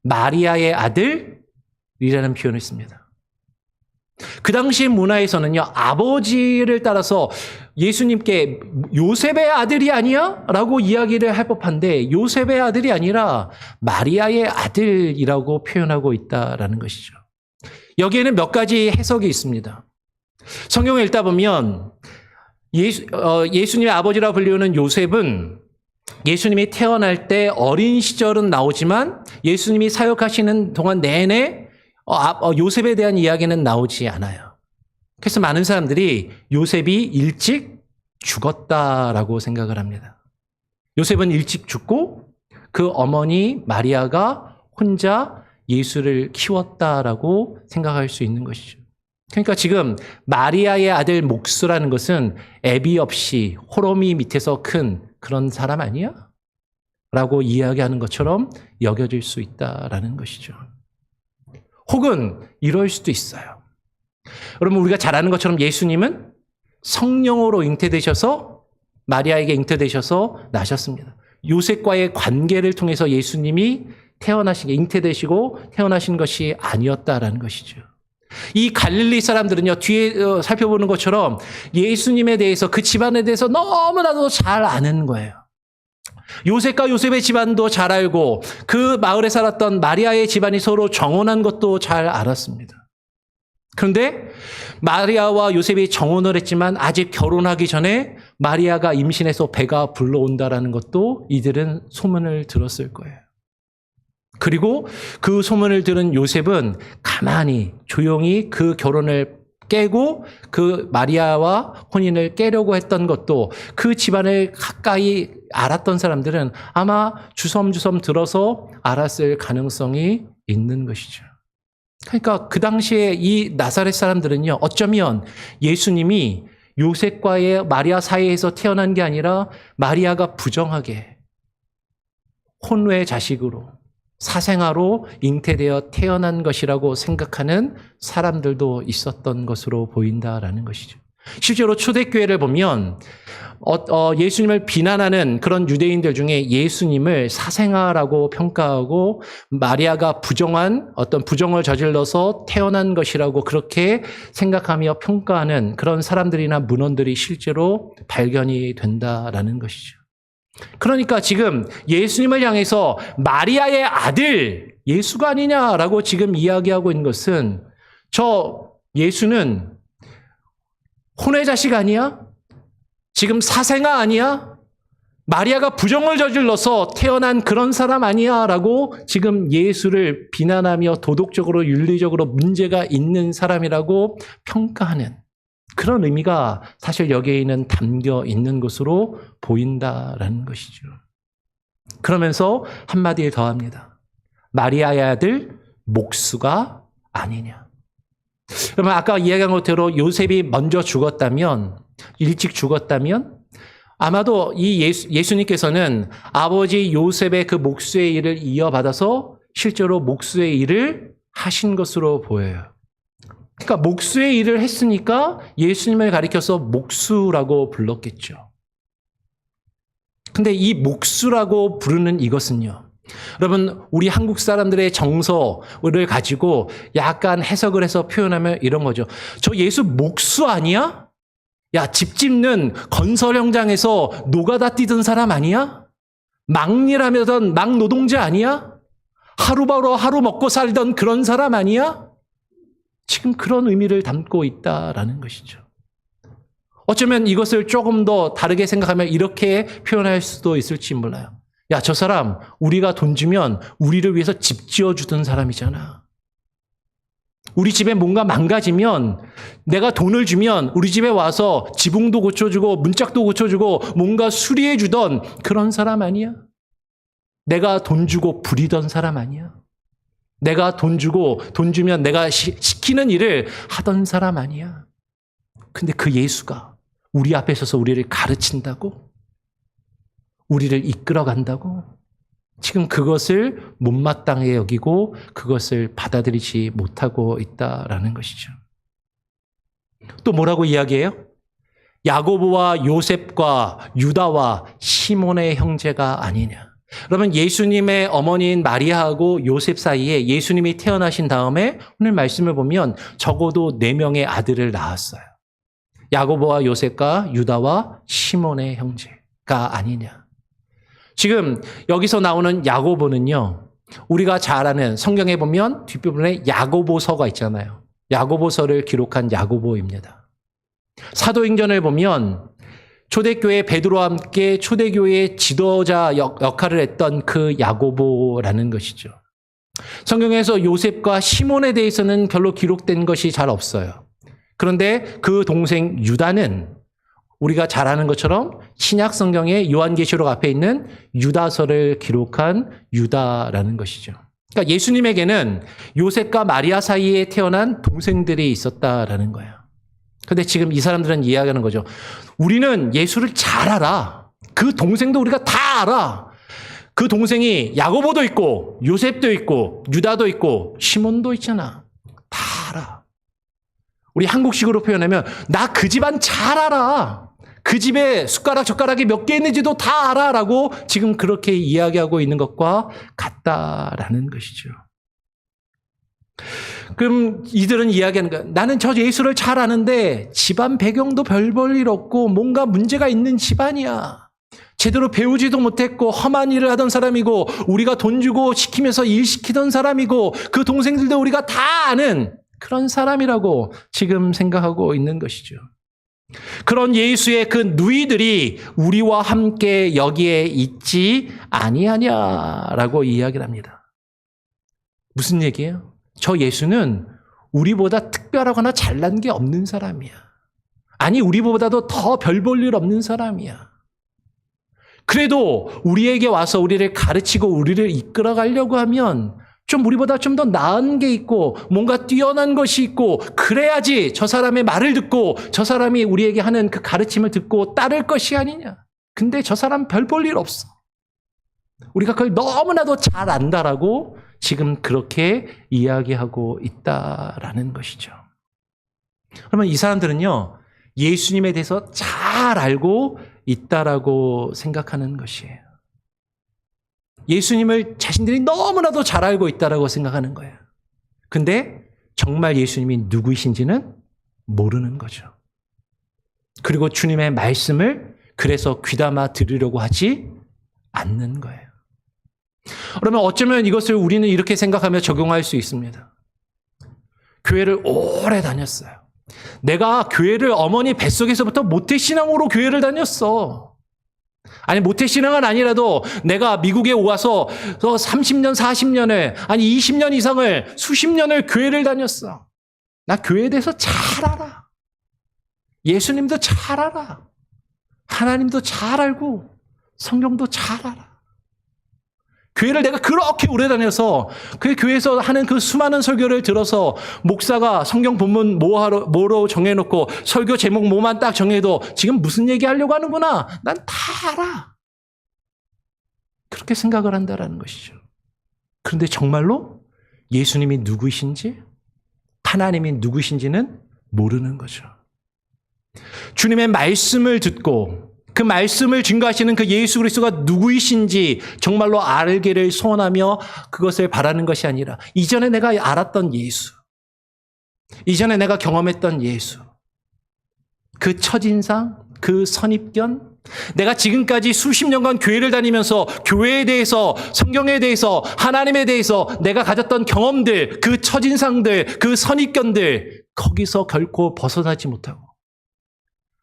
Speaker 1: 마리아의 아들이라는 표현을 씁니다. 그 당시 문화에서는요, 아버지를 따라서 예수님께 요셉의 아들이 아니야? 라고 이야기를 할 법한데 요셉의 아들이 아니라 마리아의 아들이라고 표현하고 있다라는 것이죠. 여기에는 몇 가지 해석이 있습니다. 성경을 읽다 보면 예수님의 아버지라 불리우는 요셉은 예수님이 태어날 때 어린 시절은 나오지만 예수님이 사역하시는 동안 내내 요셉에 대한 이야기는 나오지 않아요. 그래서 많은 사람들이 요셉이 일찍 죽었다라고 생각을 합니다. 요셉은 일찍 죽고 그 어머니 마리아가 혼자 예수를 키웠다라고 생각할 수 있는 것이죠. 그러니까 지금 마리아의 아들 목수라는 것은 애비 없이 호로미 밑에서 큰 그런 사람 아니야? 라고 이야기하는 것처럼 여겨질 수 있다라는 것이죠. 혹은 이럴 수도 있어요. 여러분, 우리가 잘 아는 것처럼 예수님은 성령으로 잉태되셔서 마리아에게 잉태되셔서 나셨습니다. 요셉과의 관계를 통해서 예수님이 잉태되시고 태어나신 것이 아니었다라는 것이죠. 이 갈릴리 사람들은요, 뒤에 살펴보는 것처럼 예수님에 대해서 그 집안에 대해서 너무나도 잘 아는 거예요. 요셉과 요셉의 집안도 잘 알고 그 마을에 살았던 마리아의 집안이 서로 정혼한 것도 잘 알았습니다. 그런데 마리아와 요셉이 정혼을 했지만 아직 결혼하기 전에 마리아가 임신해서 배가 불러온다라는 것도 이들은 소문을 들었을 거예요. 그리고 그 소문을 들은 요셉은 가만히 조용히 그 결혼을 깨고 그 마리아와 혼인을 깨려고 했던 것도 그 집안을 가까이 알았던 사람들은 아마 주섬주섬 들어서 알았을 가능성이 있는 것이죠. 그러니까 그 당시에 이 나사렛 사람들은요, 어쩌면 예수님이 요셉과의 마리아 사이에서 태어난 게 아니라 마리아가 부정하게 혼외 자식으로 사생아로 잉태되어 태어난 것이라고 생각하는 사람들도 있었던 것으로 보인다라는 것이죠. 실제로 초대교회를 보면 예수님을 비난하는 그런 유대인들 중에 예수님을 사생아라고 평가하고 마리아가 부정한 어떤 부정을 저질러서 태어난 것이라고 그렇게 생각하며 평가하는 그런 사람들이나 문헌들이 실제로 발견이 된다라는 것이죠. 그러니까 지금 예수님을 향해서 마리아의 아들 예수가 아니냐라고 지금 이야기하고 있는 것은 저 예수는 혼외 자식 아니야? 지금 사생아 아니야? 마리아가 부정을 저질러서 태어난 그런 사람 아니야? 라고 지금 예수를 비난하며 도덕적으로 윤리적으로 문제가 있는 사람이라고 평가하는 그런 의미가 사실 여기에는 담겨 있는 것으로 보인다라는 것이죠. 그러면서 한마디 더 합니다. 마리아의 아들 목수가 아니냐. 그러면 아까 이야기한 것대로 요셉이 먼저 죽었다면, 일찍 죽었다면 아마도 이 예수님께서는 아버지 요셉의 그 목수의 일을 이어받아서 실제로 목수의 일을 하신 것으로 보여요. 그러니까 목수의 일을 했으니까 예수님을 가리켜서 목수라고 불렀겠죠. 근데 이 목수라고 부르는 이것은요, 여러분, 우리 한국 사람들의 정서를 가지고 약간 해석을 해서 표현하면 이런 거죠. 저 예수 목수 아니야? 야, 집 짓는 건설 현장에서 노가다 뛰던 사람 아니야? 막일하던 막노동자 아니야? 하루바로 하루 먹고 살던 그런 사람 아니야? 지금 그런 의미를 담고 있다라는 것이죠. 어쩌면 이것을 조금 더 다르게 생각하면 이렇게 표현할 수도 있을지 몰라요. 야, 저 사람 우리가 돈 주면 우리를 위해서 집 지어주던 사람이잖아. 우리 집에 뭔가 망가지면 내가 돈을 주면 우리 집에 와서 지붕도 고쳐주고 문짝도 고쳐주고 뭔가 수리해주던 그런 사람 아니야? 내가 돈 주고 부리던 사람 아니야? 내가 돈 주고 돈 주면 내가 시키는 일을 하던 사람 아니야? 근데 그 예수가 우리 앞에 서서 우리를 가르친다고? 우리를 이끌어간다고? 지금 그것을 못마땅해 여기고 그것을 받아들이지 못하고 있다라는 것이죠. 또 뭐라고 이야기해요? 야고보와 요셉과 유다와 시몬의 형제가 아니냐. 그러면 예수님의 어머니인 마리아하고 요셉 사이에 예수님이 태어나신 다음에 오늘 말씀을 보면 적어도 4명의 아들을 낳았어요. 야고보와 요셉과 유다와 시몬의 형제가 아니냐. 지금 여기서 나오는 야고보는요, 우리가 잘 아는 성경에 보면 뒷부분에 야고보서가 있잖아요. 야고보서를 기록한 야고보입니다. 사도행전을 보면 초대교회 베드로와 함께 초대교회의 지도자 역할을 했던 그 야고보라는 것이죠. 성경에서 요셉과 시몬에 대해서는 별로 기록된 것이 잘 없어요. 그런데 그 동생 유다는 우리가 잘 아는 것처럼 신약 성경의 요한계시록 앞에 있는 유다서를 기록한 유다라는 것이죠. 그러니까 예수님에게는 요셉과 마리아 사이에 태어난 동생들이 있었다라는 거예요. 그런데 지금 이 사람들은 이야기하는 거죠. 우리는 예수를 잘 알아. 그 동생도 우리가 다 알아. 그 동생이 야고보도 있고 요셉도 있고 유다도 있고 시몬도 있잖아. 다 알아. 우리 한국식으로 표현하면 나 그 집안 잘 알아. 그 집에 숟가락 젓가락이 몇 개 있는지도 다 알아라고 지금 그렇게 이야기하고 있는 것과 같다라는 것이죠. 그럼 이들은 이야기하는 거야. 나는 저 예수를 잘 아는데 집안 배경도 별 볼 일 없고 뭔가 문제가 있는 집안이야. 제대로 배우지도 못했고 험한 일을 하던 사람이고 우리가 돈 주고 시키면서 일 시키던 사람이고 그 동생들도 우리가 다 아는 그런 사람이라고 지금 생각하고 있는 것이죠. 그런 예수의 그 누이들이 우리와 함께 여기에 있지 아니하냐라고 이야기를 합니다. 무슨 얘기예요? 저 예수는 우리보다 특별하거나 잘난 게 없는 사람이야. 아니, 우리보다도 더 별 볼 일 없는 사람이야. 그래도 우리에게 와서 우리를 가르치고 우리를 이끌어 가려고 하면 좀 우리보다 좀 더 나은 게 있고 뭔가 뛰어난 것이 있고 그래야지 저 사람의 말을 듣고 저 사람이 우리에게 하는 그 가르침을 듣고 따를 것이 아니냐. 근데 저 사람 별 볼 일 없어. 우리가 그걸 너무나도 잘 안다라고 지금 그렇게 이야기하고 있다라는 것이죠. 그러면 이 사람들은요, 예수님에 대해서 잘 알고 있다라고 생각하는 것이에요. 예수님을 자신들이 너무나도 잘 알고 있다라고 생각하는 거예요. 근데 정말 예수님이 누구이신지는 모르는 거죠. 그리고 주님의 말씀을 그래서 귀담아 들으려고 하지 않는 거예요. 그러면 어쩌면 이것을 우리는 이렇게 생각하며 적용할 수 있습니다. 교회를 오래 다녔어요. 내가 교회를 어머니 뱃속에서부터 모태신앙으로 교회를 다녔어. 아니, 모태신앙은 아니라도 내가 미국에 와서 30년, 40년을, 아니 20년 이상을, 수십 년을 교회를 다녔어. 나 교회에 대해서 잘 알아. 예수님도 잘 알아. 하나님도 잘 알고 성경도 잘 알아. 교회를 내가 그렇게 오래 다녀서 그 교회에서 하는 그 수많은 설교를 들어서 목사가 성경 본문 뭐로 정해놓고 설교 제목 뭐만 딱 정해도 지금 무슨 얘기하려고 하는구나. 난 다 알아. 그렇게 생각을 한다라는 것이죠. 그런데 정말로 예수님이 누구이신지, 하나님이 누구이신지는 모르는 거죠. 주님의 말씀을 듣고 그 말씀을 증거하시는 그 예수 그리스도가 누구이신지 정말로 알기를 소원하며 그것을 바라는 것이 아니라 이전에 내가 알았던 예수, 이전에 내가 경험했던 예수, 그 첫인상, 그 선입견, 내가 지금까지 수십 년간 교회를 다니면서 교회에 대해서, 성경에 대해서, 하나님에 대해서 내가 가졌던 경험들, 그 첫인상들, 그 선입견들, 거기서 결코 벗어나지 못하고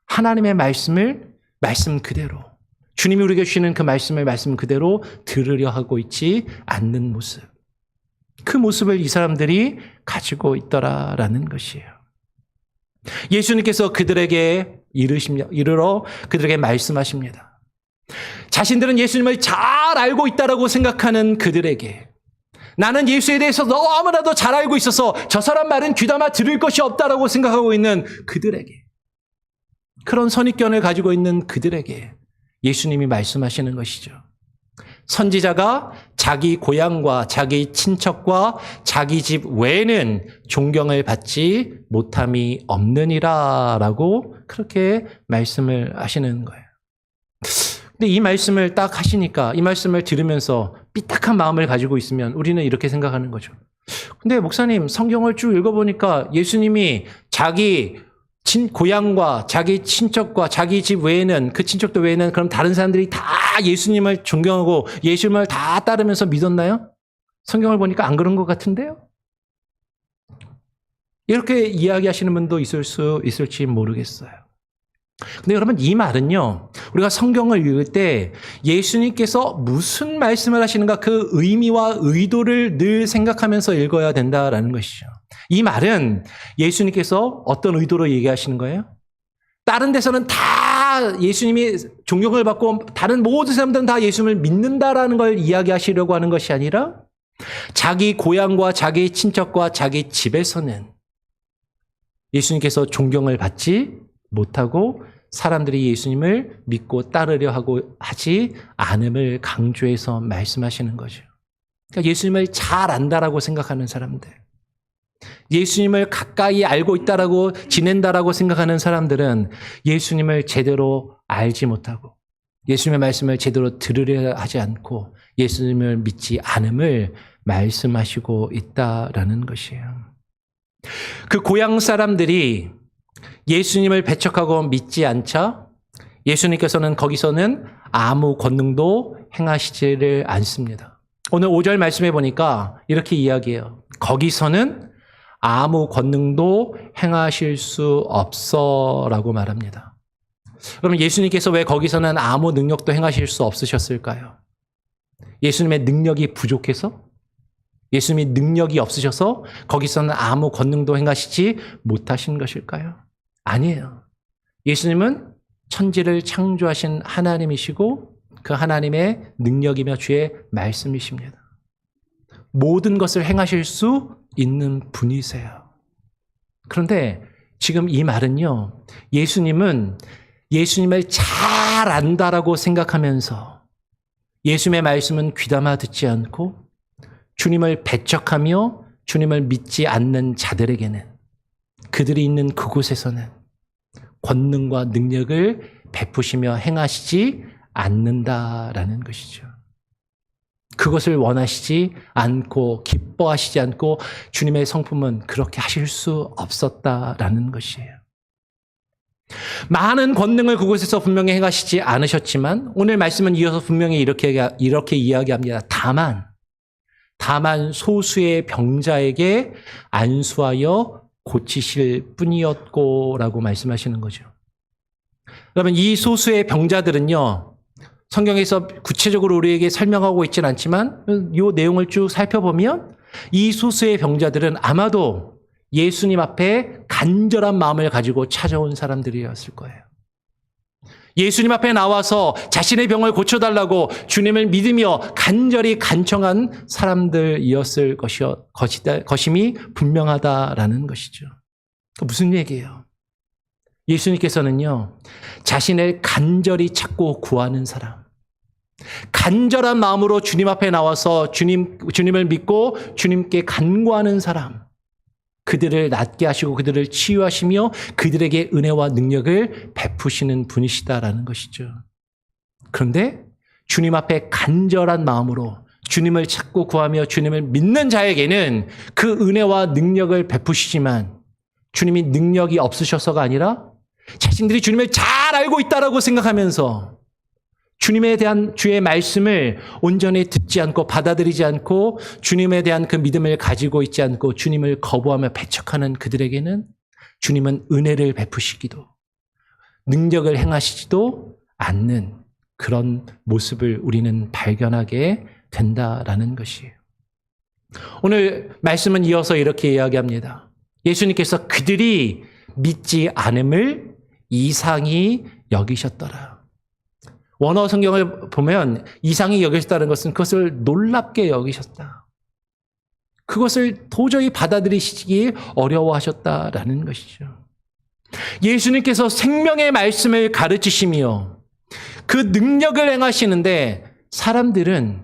Speaker 1: 하나님의 말씀 그대로, 주님이 우리에게 주시는 그 말씀 그대로 들으려 하고 있지 않는 모습. 그 모습을 이 사람들이 가지고 있더라라는 것이에요. 예수님께서 그들에게 이르러 그들에게 말씀하십니다. 자신들은 예수님을 잘 알고 있다라고 생각하는 그들에게, 나는 예수에 대해서 너무나도 잘 알고 있어서 저 사람 말은 귀담아 들을 것이 없다라고 생각하고 있는 그들에게, 그런 선입견을 가지고 있는 그들에게 예수님이 말씀하시는 것이죠. 선지자가 자기 고향과 자기 친척과 자기 집 외에는 존경을 받지 못함이 없느니라 라고 그렇게 말씀을 하시는 거예요. 근데 이 말씀을 딱 하시니까, 이 말씀을 들으면서 삐딱한 마음을 가지고 있으면 우리는 이렇게 생각하는 거죠. 근데 목사님, 성경을 쭉 읽어보니까 예수님이 자기 고향과 자기 친척과 자기 집 외에는, 그 친척도 외에는 그럼 다른 사람들이 다 예수님을 존경하고 예수님을 다 따르면서 믿었나요? 성경을 보니까 안 그런 것 같은데요? 이렇게 이야기하시는 분도 있을지 모르겠어요. 근데 여러분, 이 말은요, 우리가 성경을 읽을 때 예수님께서 무슨 말씀을 하시는가 그 의미와 의도를 늘 생각하면서 읽어야 된다라는 것이죠. 이 말은 예수님께서 어떤 의도로 얘기하시는 거예요? 다른 데서는 다 예수님이 존경을 받고 다른 모든 사람들은 다 예수님을 믿는다라는 걸 이야기하시려고 하는 것이 아니라 자기 고향과 자기 친척과 자기 집에서는 예수님께서 존경을 받지 못하고 사람들이 예수님을 믿고 따르려 하지 않음을 강조해서 말씀하시는 거죠. 그러니까 예수님을 잘 안다라고 생각하는 사람들, 예수님을 가까이 알고 있다라고 지낸다라고 생각하는 사람들은 예수님을 제대로 알지 못하고 예수님의 말씀을 제대로 들으려 하지 않고 예수님을 믿지 않음을 말씀하시고 있다라는 것이에요. 그 고향 사람들이 예수님을 배척하고 믿지 않자 예수님께서는 거기서는 아무 권능도 행하시지를 않습니다. 오늘 5절 말씀해 보니까 이렇게 이야기해요. 거기서는 아무 권능도 행하실 수 없어 라고 말합니다. 그러면 예수님께서 왜 거기서는 아무 능력도 행하실 수 없으셨을까요? 예수님의 능력이 부족해서? 예수님이 능력이 없으셔서 거기서는 아무 권능도 행하시지 못하신 것일까요? 아니에요. 예수님은 천지를 창조하신 하나님이시고 그 하나님의 능력이며 주의 말씀이십니다. 모든 것을 행하실 수 있는 분이세요. 그런데 지금 이 말은요, 예수님은 예수님을 잘 안다라고 생각하면서 예수님의 말씀은 귀담아 듣지 않고 주님을 배척하며 주님을 믿지 않는 자들에게는, 그들이 있는 그곳에서는 권능과 능력을 베푸시며 행하시지 않는다라는 것이죠. 그것을 원하시지 않고 기뻐하시지 않고 주님의 성품은 그렇게 하실 수 없었다라는 것이에요. 많은 권능을 그곳에서 분명히 행하시지 않으셨지만 오늘 말씀은 이어서 분명히 이렇게 이야기합니다. 다만 소수의 병자에게 안수하여 고치실 뿐이었고 라고 말씀하시는 거죠. 그러면 이 소수의 병자들은요, 성경에서 구체적으로 우리에게 설명하고 있지는 않지만 이 내용을 쭉 살펴보면 이 소수의 병자들은 아마도 예수님 앞에 간절한 마음을 가지고 찾아온 사람들이었을 거예요. 예수님 앞에 나와서 자신의 병을 고쳐달라고 주님을 믿으며 간절히 간청한 사람들이었을 것임이 분명하다라는 것이죠. 무슨 얘기예요? 예수님께서는요, 자신을 간절히 찾고 구하는 사람, 간절한 마음으로 주님 앞에 나와서 주님을 믿고 주님께 간구하는 사람, 그들을 낫게 하시고 그들을 치유하시며 그들에게 은혜와 능력을 베푸시는 분이시다라는 것이죠. 그런데 주님 앞에 간절한 마음으로 주님을 찾고 구하며 주님을 믿는 자에게는 그 은혜와 능력을 베푸시지만 주님이 능력이 없으셔서가 아니라 자신들이 주님을 잘 알고 있다라고 생각하면서 주님에 대한 주의 말씀을 온전히 듣지 않고 받아들이지 않고 주님에 대한 그 믿음을 가지고 있지 않고 주님을 거부하며 배척하는 그들에게는 주님은 은혜를 베푸시기도 능력을 행하시지도 않는 그런 모습을 우리는 발견하게 된다라는 것이에요. 오늘 말씀은 이어서 이렇게 이야기합니다. 예수님께서 그들이 믿지 않음을 이상히 여기셨더라. 원어 성경을 보면 이상히 여기셨다는 것은 그것을 놀랍게 여기셨다. 그것을 도저히 받아들이시기 어려워하셨다라는 것이죠. 예수님께서 생명의 말씀을 가르치시며 그 능력을 행하시는데 사람들은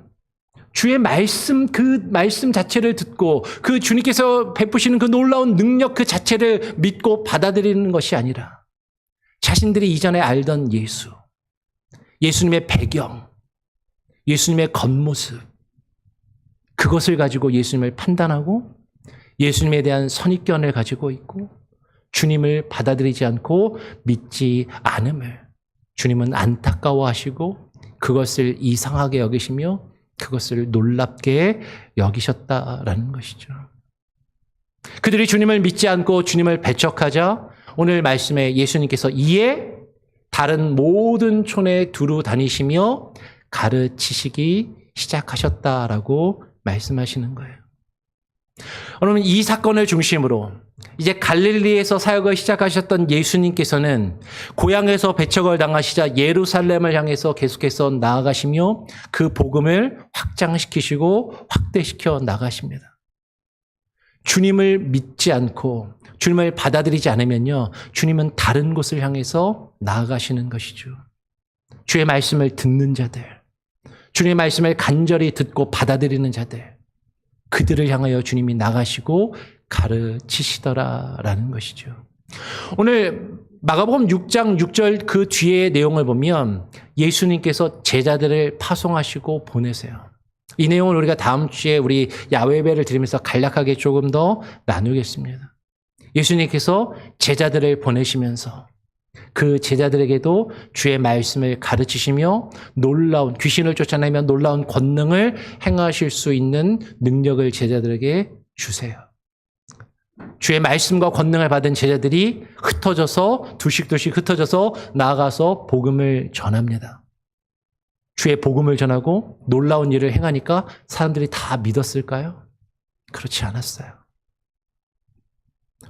Speaker 1: 주의 말씀, 그 말씀 자체를 듣고 그 주님께서 베푸시는 그 놀라운 능력 그 자체를 믿고 받아들이는 것이 아니라 자신들이 이전에 알던 예수, 예수님의 배경, 예수님의 겉모습, 그것을 가지고 예수님을 판단하고 예수님에 대한 선입견을 가지고 있고 주님을 받아들이지 않고 믿지 않음을 주님은 안타까워하시고 그것을 이상하게 여기시며 그것을 놀랍게 여기셨다라는 것이죠. 그들이 주님을 믿지 않고 주님을 배척하자 오늘 말씀에 예수님께서 이에 다른 모든 촌에 두루 다니시며 가르치시기 시작하셨다라고 말씀하시는 거예요. 여러분, 이 사건을 중심으로 이제 갈릴리에서 사역을 시작하셨던 예수님께서는 고향에서 배척을 당하시자 예루살렘을 향해서 계속해서 나아가시며 그 복음을 확장시키시고 확대시켜 나가십니다. 주님을 믿지 않고 주님을 받아들이지 않으면요, 주님은 다른 곳을 향해서 나아가시는 것이죠. 주의 말씀을 듣는 자들, 주님의 말씀을 간절히 듣고 받아들이는 자들, 그들을 향하여 주님이 나가시고 가르치시더라라는 것이죠. 오늘 마가복음 6장 6절 그 뒤의 내용을 보면 예수님께서 제자들을 파송하시고 보내세요. 이 내용을 우리가 다음 주에 우리 야외배를 드리면서 간략하게 조금 더 나누겠습니다. 예수님께서 제자들을 보내시면서 그 제자들에게도 주의 말씀을 가르치시며 놀라운 귀신을 쫓아내며 놀라운 권능을 행하실 수 있는 능력을 제자들에게 주세요. 주의 말씀과 권능을 받은 제자들이 흩어져서 두씩 흩어져서 나아가서 복음을 전합니다. 주의 복음을 전하고 놀라운 일을 행하니까 사람들이 다 믿었을까요? 그렇지 않았어요.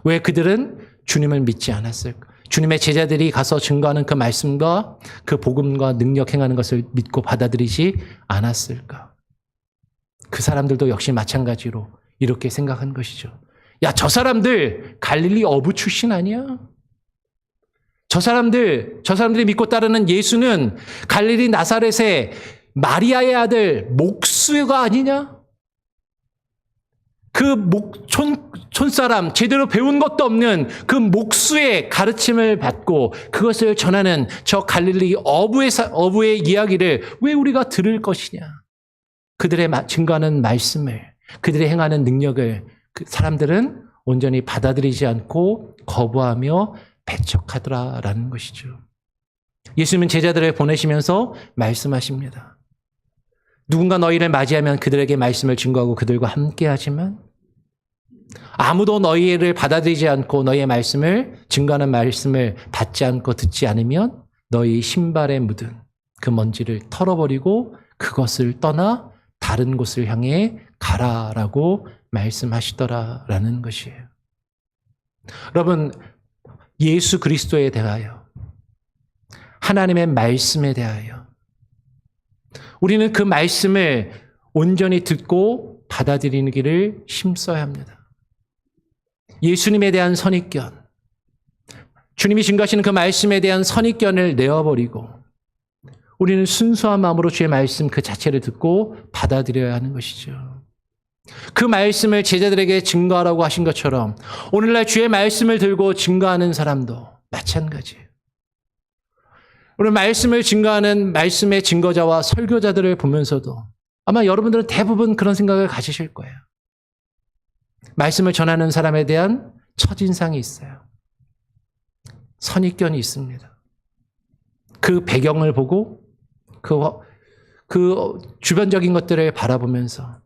Speaker 1: 왜 그들은 주님을 믿지 않았을까? 주님의 제자들이 가서 증거하는 그 말씀과 그 복음과 능력 행하는 것을 믿고 받아들이지 않았을까? 그 사람들도 역시 마찬가지로 이렇게 생각한 것이죠. 야, 저 사람들 갈릴리 어부 출신 아니야? 저 사람들이 믿고 따르는 예수는 갈릴리 나사렛의 마리아의 아들 목수가 아니냐? 그 촌사람, 제대로 배운 것도 없는 그 목수의 가르침을 받고 그것을 전하는 저 갈릴리 어부의 이야기를 왜 우리가 들을 것이냐? 그들의 증거하는 말씀을, 그들의 행하는 능력을 그 사람들은 온전히 받아들이지 않고 거부하며 배척하더라라는 것이죠. 예수님은 제자들을 보내시면서 말씀하십니다. 누군가 너희를 맞이하면 그들에게 말씀을 증거하고 그들과 함께하지만 아무도 너희를 받아들이지 않고 너희의 말씀을 증거하는 말씀을 받지 않고 듣지 않으면 너희 신발에 묻은 그 먼지를 털어버리고 그것을 떠나 다른 곳을 향해 가라라고 말씀하시더라라는 것이에요. 여러분, 예수 그리스도에 대하여, 하나님의 말씀에 대하여 우리는 그 말씀을 온전히 듣고 받아들이기를 힘써야 합니다. 예수님에 대한 선입견, 주님이 증거하시는 그 말씀에 대한 선입견을 내어버리고 우리는 순수한 마음으로 주의 말씀 그 자체를 듣고 받아들여야 하는 것이죠. 그 말씀을 제자들에게 증거하라고 하신 것처럼 오늘날 주의 말씀을 들고 증거하는 사람도 마찬가지예요. 오늘 말씀을 증거하는 말씀의 증거자와 설교자들을 보면서도 아마 여러분들은 대부분 그런 생각을 가지실 거예요. 말씀을 전하는 사람에 대한 첫인상이 있어요. 선입견이 있습니다. 그 배경을 보고 그 주변적인 것들을 바라보면서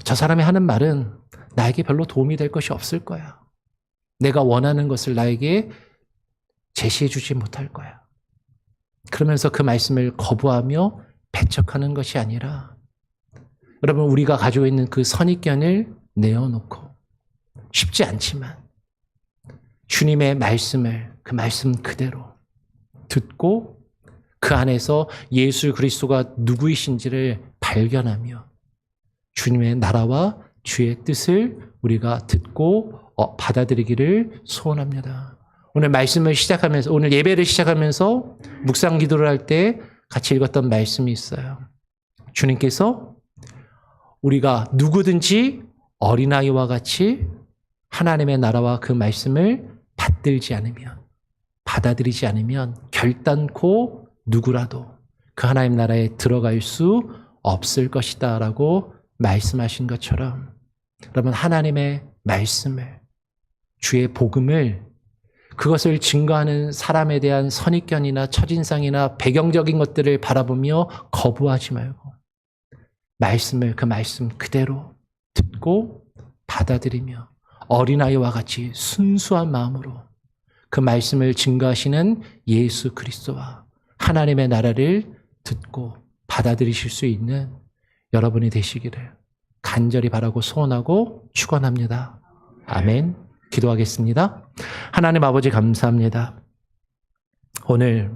Speaker 1: 저 사람이 하는 말은 나에게 별로 도움이 될 것이 없을 거야. 내가 원하는 것을 나에게 제시해 주지 못할 거야. 그러면서 그 말씀을 거부하며 배척하는 것이 아니라 여러분, 우리가 가지고 있는 그 선입견을 내어놓고 쉽지 않지만 주님의 말씀을 그 말씀 그대로 듣고 그 안에서 예수 그리스도가 누구이신지를 발견하며 주님의 나라와 주의 뜻을 우리가 듣고 받아들이기를 소원합니다. 오늘 말씀을 시작하면서, 오늘 예배를 시작하면서 묵상 기도를 할 때 같이 읽었던 말씀이 있어요. 주님께서 우리가 누구든지 어린아이와 같이 하나님의 나라와 그 말씀을 받들지 않으면, 받아들이지 않으면 결단코 누구라도 그 하나님 나라에 들어갈 수 없을 것이다 라고 말씀하신 것처럼 여러분, 하나님의 말씀을, 주의 복음을, 그것을 증거하는 사람에 대한 선입견이나 첫인상이나 배경적인 것들을 바라보며 거부하지 말고 말씀을, 그 말씀 그대로 듣고 받아들이며 어린아이와 같이 순수한 마음으로 그 말씀을 증거하시는 예수 그리스도와 하나님의 나라를 듣고 받아들이실 수 있는 여러분이 되시기를 간절히 바라고 소원하고 축원합니다. 아멘. 기도하겠습니다. 하나님 아버지 감사합니다. 오늘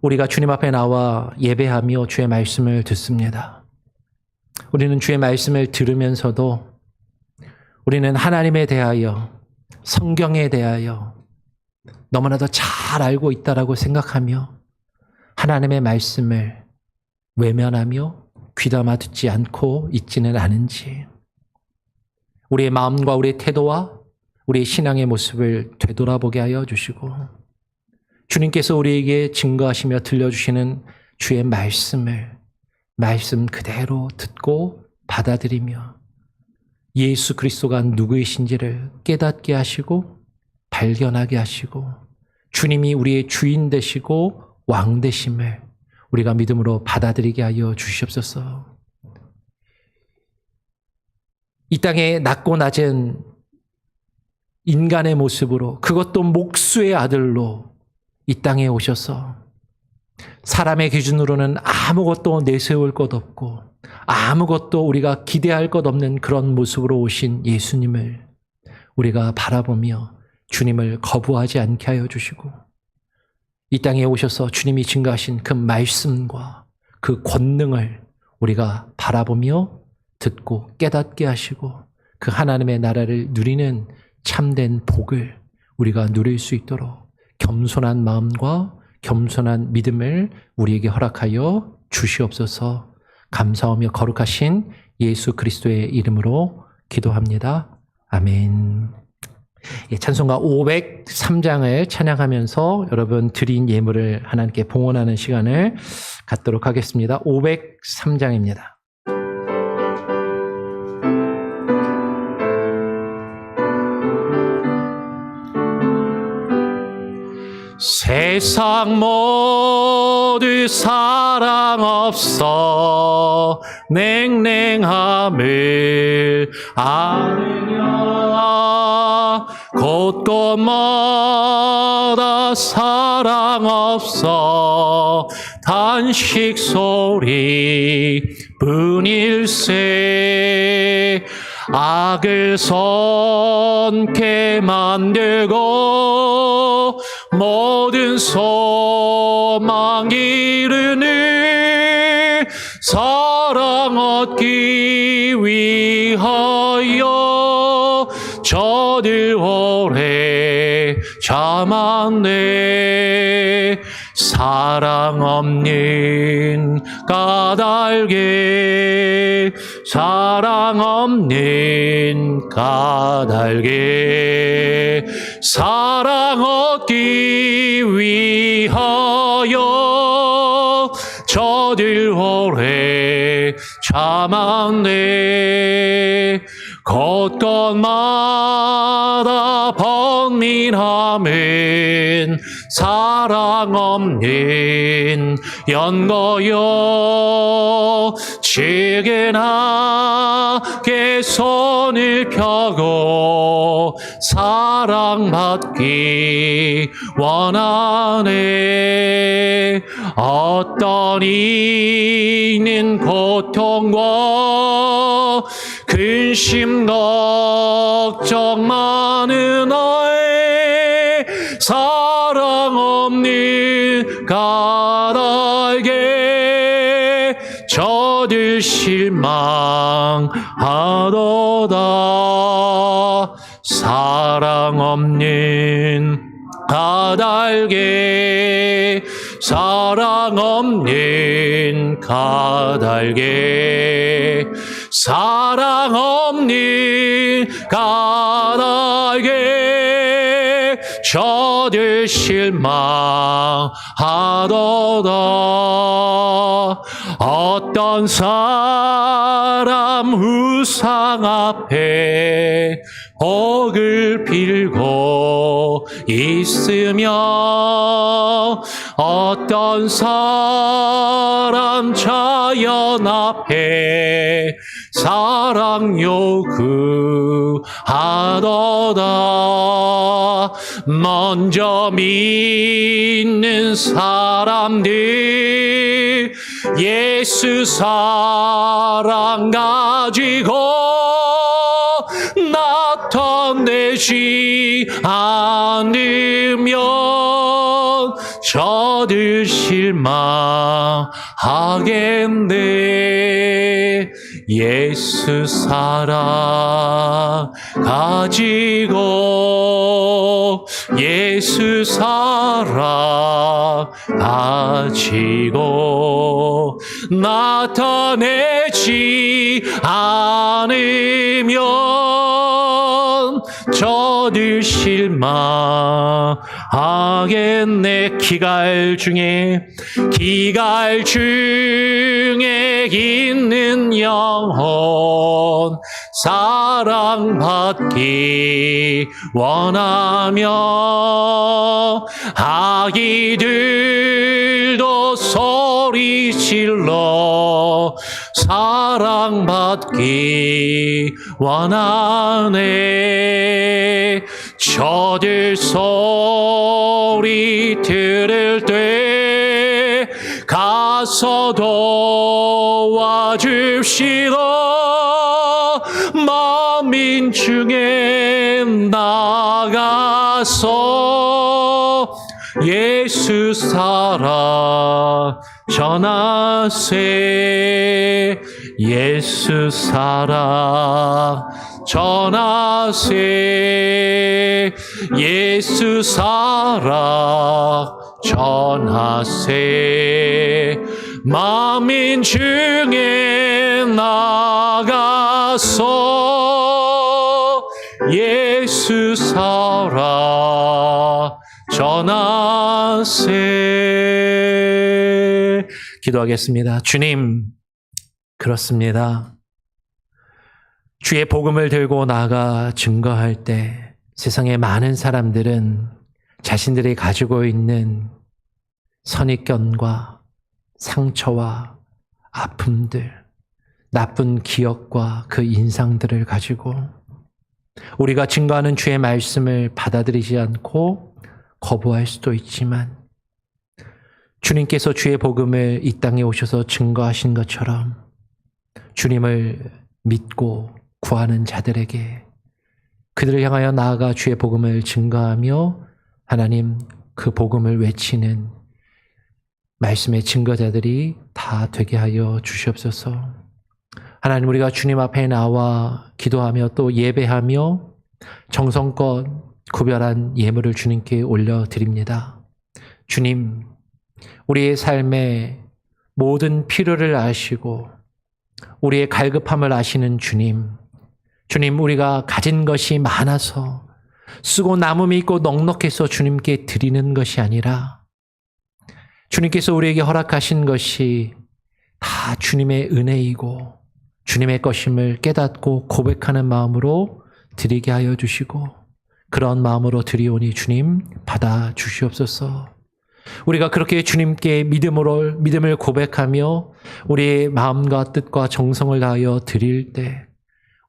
Speaker 1: 우리가 주님 앞에 나와 예배하며 주의 말씀을 듣습니다. 우리는 주의 말씀을 들으면서도 우리는 하나님에 대하여, 성경에 대하여 너무나도 잘 알고 있다라고 생각하며 하나님의 말씀을 외면하며 귀담아 듣지 않고 있지는 않은지 우리의 마음과 우리의 태도와 우리의 신앙의 모습을 되돌아보게 하여 주시고 주님께서 우리에게 증거하시며 들려주시는 주의 말씀을 말씀 그대로 듣고 받아들이며 예수 그리스도가 누구이신지를 깨닫게 하시고 발견하게 하시고 주님이 우리의 주인 되시고 왕 되심을 우리가 믿음으로 받아들이게 하여 주시옵소서. 이 땅에 낮고 낮은 인간의 모습으로, 그것도 목수의 아들로 이 땅에 오셔서 사람의 기준으로는 아무것도 내세울 것 없고 아무것도 우리가 기대할 것 없는 그런 모습으로 오신 예수님을 우리가 바라보며 주님을 거부하지 않게 하여 주시고 이 땅에 오셔서 주님이 증거하신 그 말씀과 그 권능을 우리가 바라보며 듣고 깨닫게 하시고 그 하나님의 나라를 누리는 참된 복을 우리가 누릴 수 있도록 겸손한 마음과 겸손한 믿음을 우리에게 허락하여 주시옵소서. 감사하며 거룩하신 예수 그리스도의 이름으로 기도합니다. 아멘. 찬송가 503장을 찬양하면서 여러분 드린 예물을 하나님께 봉헌하는 시간을 갖도록 하겠습니다. 503장입니다. 세상 모두 사랑 없어 냉랭함을 아느냐 곳곳마다 사랑 없어 단식 소리 뿐일세 악을 선케 만들고 모든 소망 이르니 사랑 얻기 위하여 저들 오래 참았네. 사랑 없는 까닭에 사랑 없는 까닭에 사랑 얻기 위하여 저들 오래 참았네. 곳곳마다 번민함은 사랑 없는 연거여 지근하게 손을 펴고 사랑받기 원하네. 어떤 이는 고통과 근심 걱정 많은 나의 사랑 없는 까닭에 저들 실망하도다. 사랑 없는 까닭에 사랑 없는 까닭에 사랑 없는 까닭에 저들 실망하도다. 어떤 사람 우상 앞에 복을 빌고 있으며 어떤 사람 자연 앞에 사랑 요구하도다. 먼저 믿는 사람들 예수 사랑 가지고 나타내지 않으면 저들 실망하겠네. 예수 사랑 가지고 예수 사랑 가지고 나타내지 않으면 저들 실망하겠네. 기갈 중에 있는 영혼 사랑받기 원하며 아기들도 소리 질러 사랑받기 원하네. 저들 소리 들을 때 가서 도와줍시다. 만민 중에 나가서 예수 사랑 전하세. 예수 사랑 전하세. 예수 사랑 전하세. 만민 중에 나가서 예수 사랑 전하세. 기도하겠습니다. 주님, 그렇습니다. 주의 복음을 들고 나가 증거할 때 세상의 많은 사람들은 자신들이 가지고 있는 선입견과 상처와 아픔들, 나쁜 기억과 그 인상들을 가지고 우리가 증거하는 주의 말씀을 받아들이지 않고 거부할 수도 있지만 주님께서 주의 복음을 이 땅에 오셔서 증거하신 것처럼 주님을 믿고 구하는 자들에게 그들을 향하여 나아가 주의 복음을 증거하며 하나님 그 복음을 외치는 말씀의 증거자들이 다 되게 하여 주시옵소서. 하나님, 우리가 주님 앞에 나와 기도하며 또 예배하며 정성껏 구별한 예물을 주님께 올려드립니다. 주님, 우리의 삶의 모든 필요를 아시고 우리의 갈급함을 아시는 주님, 우리가 가진 것이 많아서 쓰고 남음이 있고 넉넉해서 주님께 드리는 것이 아니라 주님께서 우리에게 허락하신 것이 다 주님의 은혜이고 주님의 것임을 깨닫고 고백하는 마음으로 드리게 하여 주시고 그런 마음으로 드리오니 주님 받아 주시옵소서. 우리가 그렇게 주님께 믿음을 고백하며 우리의 마음과 뜻과 정성을 다하여 드릴 때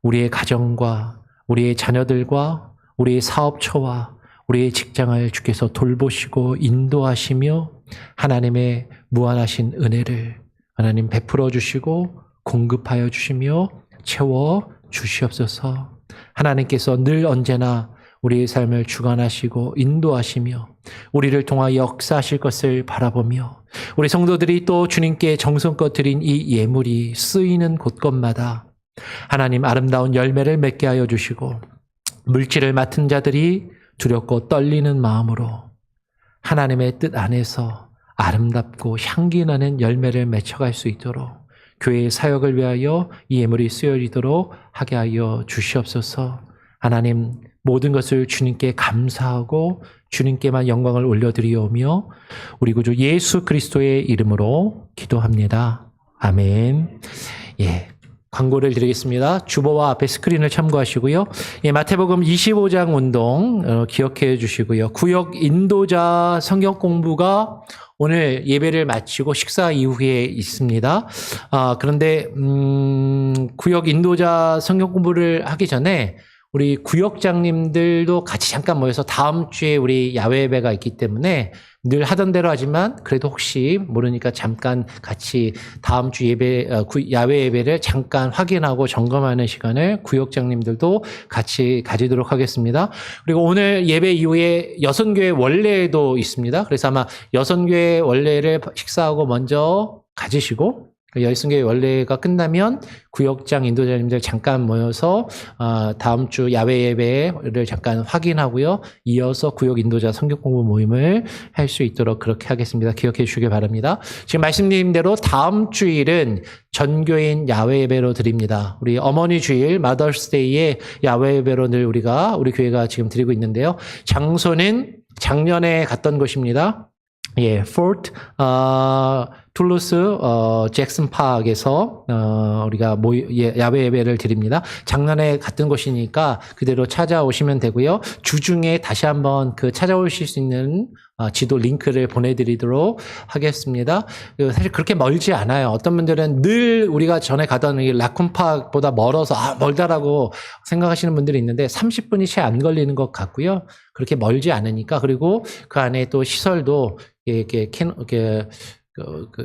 Speaker 1: 우리의 가정과 우리의 자녀들과 우리의 사업처와 우리의 직장을 주께서 돌보시고 인도하시며 하나님의 무한하신 은혜를 하나님 베풀어 주시고 공급하여 주시며 채워 주시옵소서. 하나님께서 늘 언제나 우리의 삶을 주관하시고 인도하시며 우리를 통하여 역사하실 것을 바라보며 우리 성도들이 또 주님께 정성껏 드린 이 예물이 쓰이는 곳곳마다 하나님 아름다운 열매를 맺게 하여 주시고 물질을 맡은 자들이 두렵고 떨리는 마음으로 하나님의 뜻 안에서 아름답고 향기 나는 열매를 맺혀갈 수 있도록 교회의 사역을 위하여 이 예물이 쓰여지도록 하게 하여 주시옵소서. 하나님 모든 것을 주님께 감사하고 주님께만 영광을 올려드리오며 우리 구주 예수 그리스도의 이름으로 기도합니다. 아멘. 예. 광고를 드리겠습니다. 주보와 앞에 스크린을 참고하시고요. 예, 마태복음 25장 운동 기억해 주시고요. 구역 인도자 성경 공부가 오늘 예배를 마치고 식사 이후에 있습니다. 그런데 구역 인도자 성경 공부를 하기 전에 우리 구역장님들도 같이 잠깐 모여서 다음 주에 우리 야외 예배가 있기 때문에 늘 하던 대로 하지만 그래도 혹시 모르니까 잠깐 같이 다음 주 야외 예배를 잠깐 확인하고 점검하는 시간을 구역장님들도 같이 가지도록 하겠습니다. 그리고 오늘 예배 이후에 여선교회 원례도 있습니다. 그래서 아마 여선교회 원례를 식사하고 먼저 가지시고 여선교회 원례가 끝나면 구역장 인도자님들 잠깐 모여서 다음 주 야외 예배를 잠깐 확인하고요. 이어서 구역 인도자 성경 공부 모임을 할 수 있도록 그렇게 하겠습니다. 기억해 주시기 바랍니다. 지금 말씀드린 대로 다음 주일은 전교인 야외 예배로 드립니다. 우리 어머니 주일 마더스데이에 야외 예배로 늘 우리 교회가 지금 드리고 있는데요. 장소는 작년에 갔던 곳입니다. 예, 포트 툴루스 잭슨 파크에서 우리가 야외 예배를 드립니다. 작년에 갔던 곳이니까 그대로 찾아오시면 되고요. 주중에 다시 한번 그 찾아오실 수 있는 지도 링크를 보내드리도록 하겠습니다. 사실 그렇게 멀지 않아요. 어떤 분들은 늘 우리가 전에 가던 이 라쿤파크보다 멀어서 멀다라고 생각하시는 분들이 있는데 30분이 채 안 걸리는 것 같고요. 그렇게 멀지 않으니까 그리고 그 안에 또 시설도 이렇게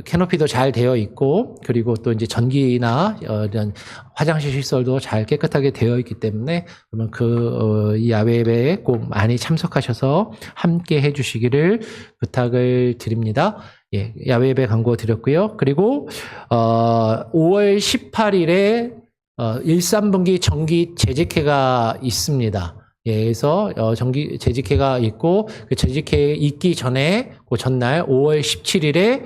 Speaker 1: 캐노피도 잘 되어 있고 그리고 또 이제 전기나 이런 화장실 시설도 잘 깨끗하게 되어 있기 때문에 그러면 이 야외 예배에 꼭 많이 참석하셔서 함께 해주시기를 부탁을 드립니다. 예, 야외 예배 광고 드렸고요. 그리고 5월 18일에 1~3분기 정기 재직회가 있습니다. 예, 그래서 정기 재직회가 있고 그 재직회 있기 전에 그 전날 5월 17일에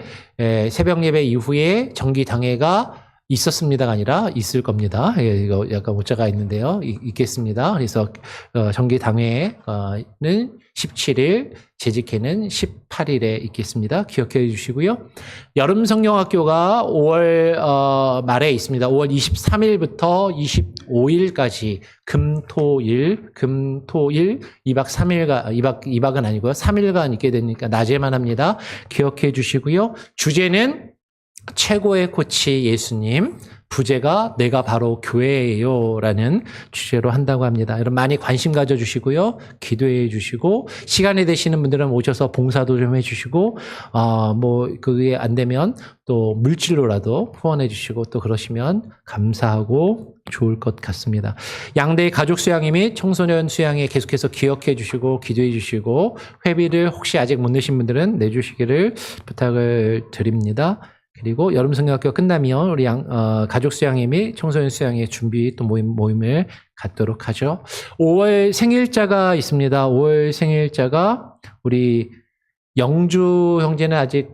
Speaker 1: 새벽 예배 이후에 정기 당회가 있었습니다가 아니라 있을 겁니다. 예, 이거 약간 오차가 있는데요. 있겠습니다. 그래서 정기 당회는 17일, 재직회는 18일에 있겠습니다. 기억해 주시고요. 여름 성령학교가 5월 말에 있습니다. 5월 23일부터 25일까지 금토일 2박 3일간 2박은 아니고요. 3일간 있게 되니까 낮에만 합니다. 기억해 주시고요. 주제는 최고의 코치 예수님, 부제가 내가 바로 교회예요 라는 주제로 한다고 합니다. 여러분 많이 관심 가져주시고요. 기도해 주시고 시간이 되시는 분들은 오셔서 봉사도 좀 해주시고 그게 안 되면 또 물질로라도 후원해 주시고 또 그러시면 감사하고 좋을 것 같습니다. 양대의 가족 수양회 및 청소년 수양회 계속해서 기억해 주시고 기도해 주시고 회비를 혹시 아직 못 내신 분들은 내주시기를 부탁을 드립니다. 그리고 여름 성경학교 끝나면 우리 가족 수양회 및 청소년 수양회 준비 또 모임을 갖도록 하죠. 5월 생일자가 있습니다. 5월 생일자가 우리 영주 형제는 아직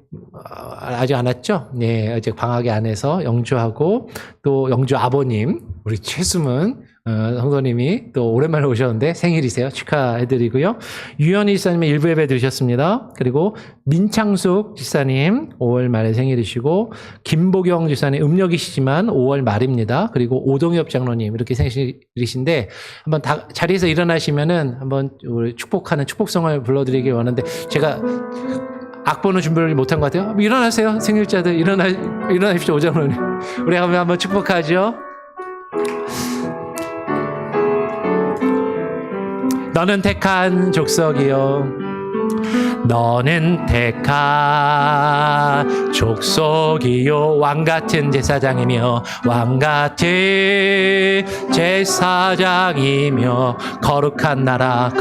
Speaker 1: 안 왔죠? 네, 아직 방학이 안 해서 영주하고 또 영주 아버님 우리 최수문 성도님이 또 오랜만에 오셨는데 생일이세요. 축하해드리고요. 유현희 지사님은 일부 예배 드리셨습니다. 그리고 민창숙 지사님 5월 말에 생일이시고 김보경 지사님 음력이시지만 5월 말입니다. 그리고 오동엽 장로님 이렇게 생일이신데 한번 다 자리에서 일어나시면은 한번 우리 축복하는 축복성을 불러드리길 원하는데 제가 악보는 준비를 못한 것 같아요. 일어나세요. 생일자들 일어나십시오. 오 장로님. 우리 한번 축복하죠. 너는 택한 족속이요 너는 택한 족속이요 왕같은 제사장이며 왕같은 제사장이며 거룩한 나라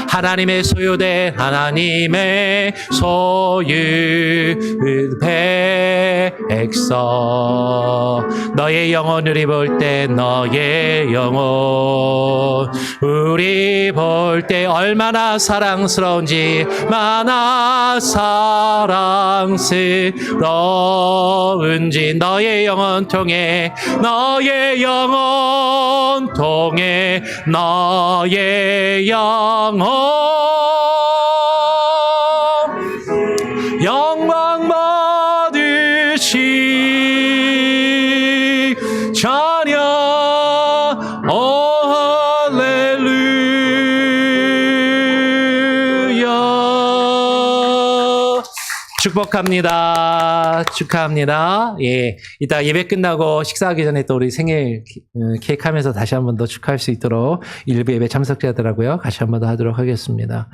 Speaker 1: 하나님의 소유된 하나님의 소유 백성 너의 영혼을 입을 때 너의 영혼 우리 볼 때 얼마나 사랑스러운지 마나 사랑스러운지 너의 영혼 통해 너의 영혼 통해 너의 영혼 영광 받으시 찬양 축복합니다. 예. 이따 예배 끝나고 식사하기 전에 또 우리 생일 케이크 하면서 다시 한 번 더 축하할 수 있도록 일부 예배 참석자들하고요. 같이 한 번 더 하도록 하겠습니다.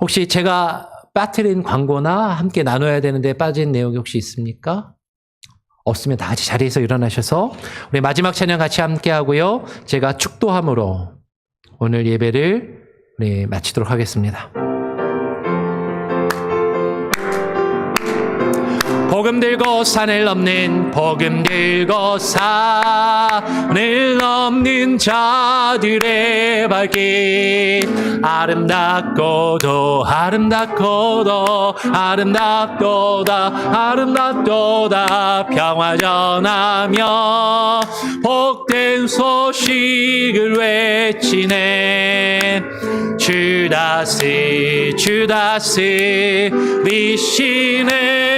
Speaker 1: 혹시 제가 빠뜨린 광고나 함께 나눠야 되는데 빠진 내용이 혹시 있습니까? 없으면 다 같이 자리에서 일어나셔서 우리 마지막 찬양 같이 함께 하고요. 제가 축도함으로 오늘 예배를 우리 마치도록 하겠습니다. 복음 들고 산을 넘는 복음 들고 산을 넘는 자들의 발길 아름답고도 아름답도다 평화 전하며 복된 소식을 외치네 주다스 리시네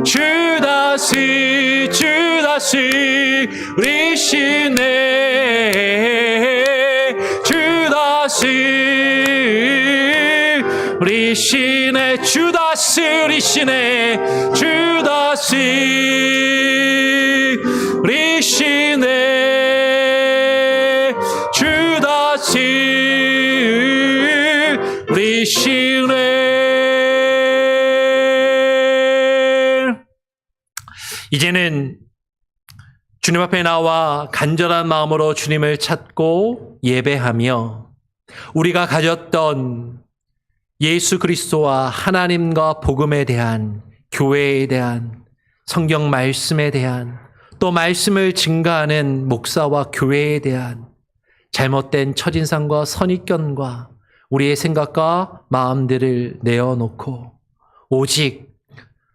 Speaker 1: 주다스 리시네 주다스 리시네 주다스 리시네 주다스 리시네 주다스 리시네 이제는 주님 앞에 나와 간절한 마음으로 주님을 찾고 예배하며 우리가 가졌던 예수 그리스도와 하나님과 복음에 대한 교회에 대한 성경 말씀에 대한 또 말씀을 증가하는 목사와 교회에 대한 잘못된 첫인상과 선입견과 우리의 생각과 마음들을 내어놓고 오직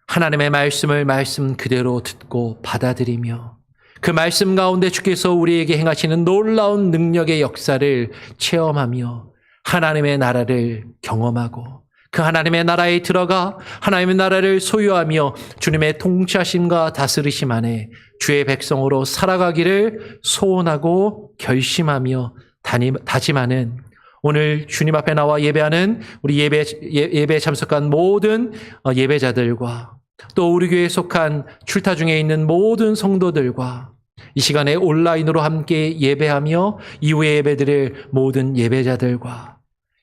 Speaker 1: 하나님의 말씀 그대로 듣고 받아들이며 그 말씀 가운데 주께서 우리에게 행하시는 놀라운 능력의 역사를 체험하며 하나님의 나라를 경험하고 그 하나님의 나라에 들어가 하나님의 나라를 소유하며 주님의 통치하심과 다스리심 안에 주의 백성으로 살아가기를 소원하고 결심하며 다짐하는 오늘 주님 앞에 나와 예배하는 우리 예배에 참석한 모든 예배자들과 또 우리 교회에 속한 출타 중에 있는 모든 성도들과 이 시간에 온라인으로 함께 예배하며 이후에 예배드릴 모든 예배자들과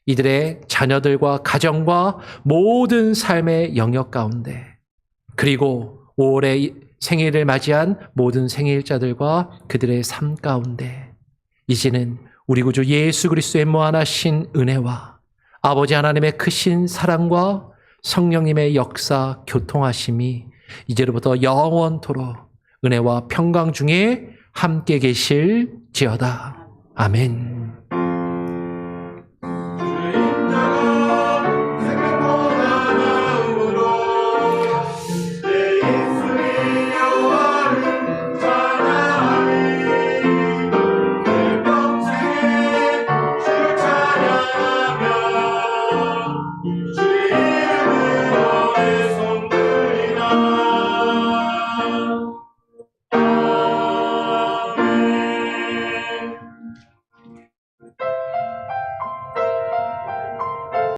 Speaker 1: 이들의 자녀들과 가정과 모든 삶의 영역 가운데 그리고 5월에 생일을 맞이한 모든 생일자들과 그들의 삶 가운데 이제는 우리 구주 예수 그리스도의 무한하신 은혜와 아버지 하나님의 크신 사랑과 성령님의 역사 교통하심이 이제로부터 영원토록 은혜와 평강 중에 함께 계실지어다. 아멘.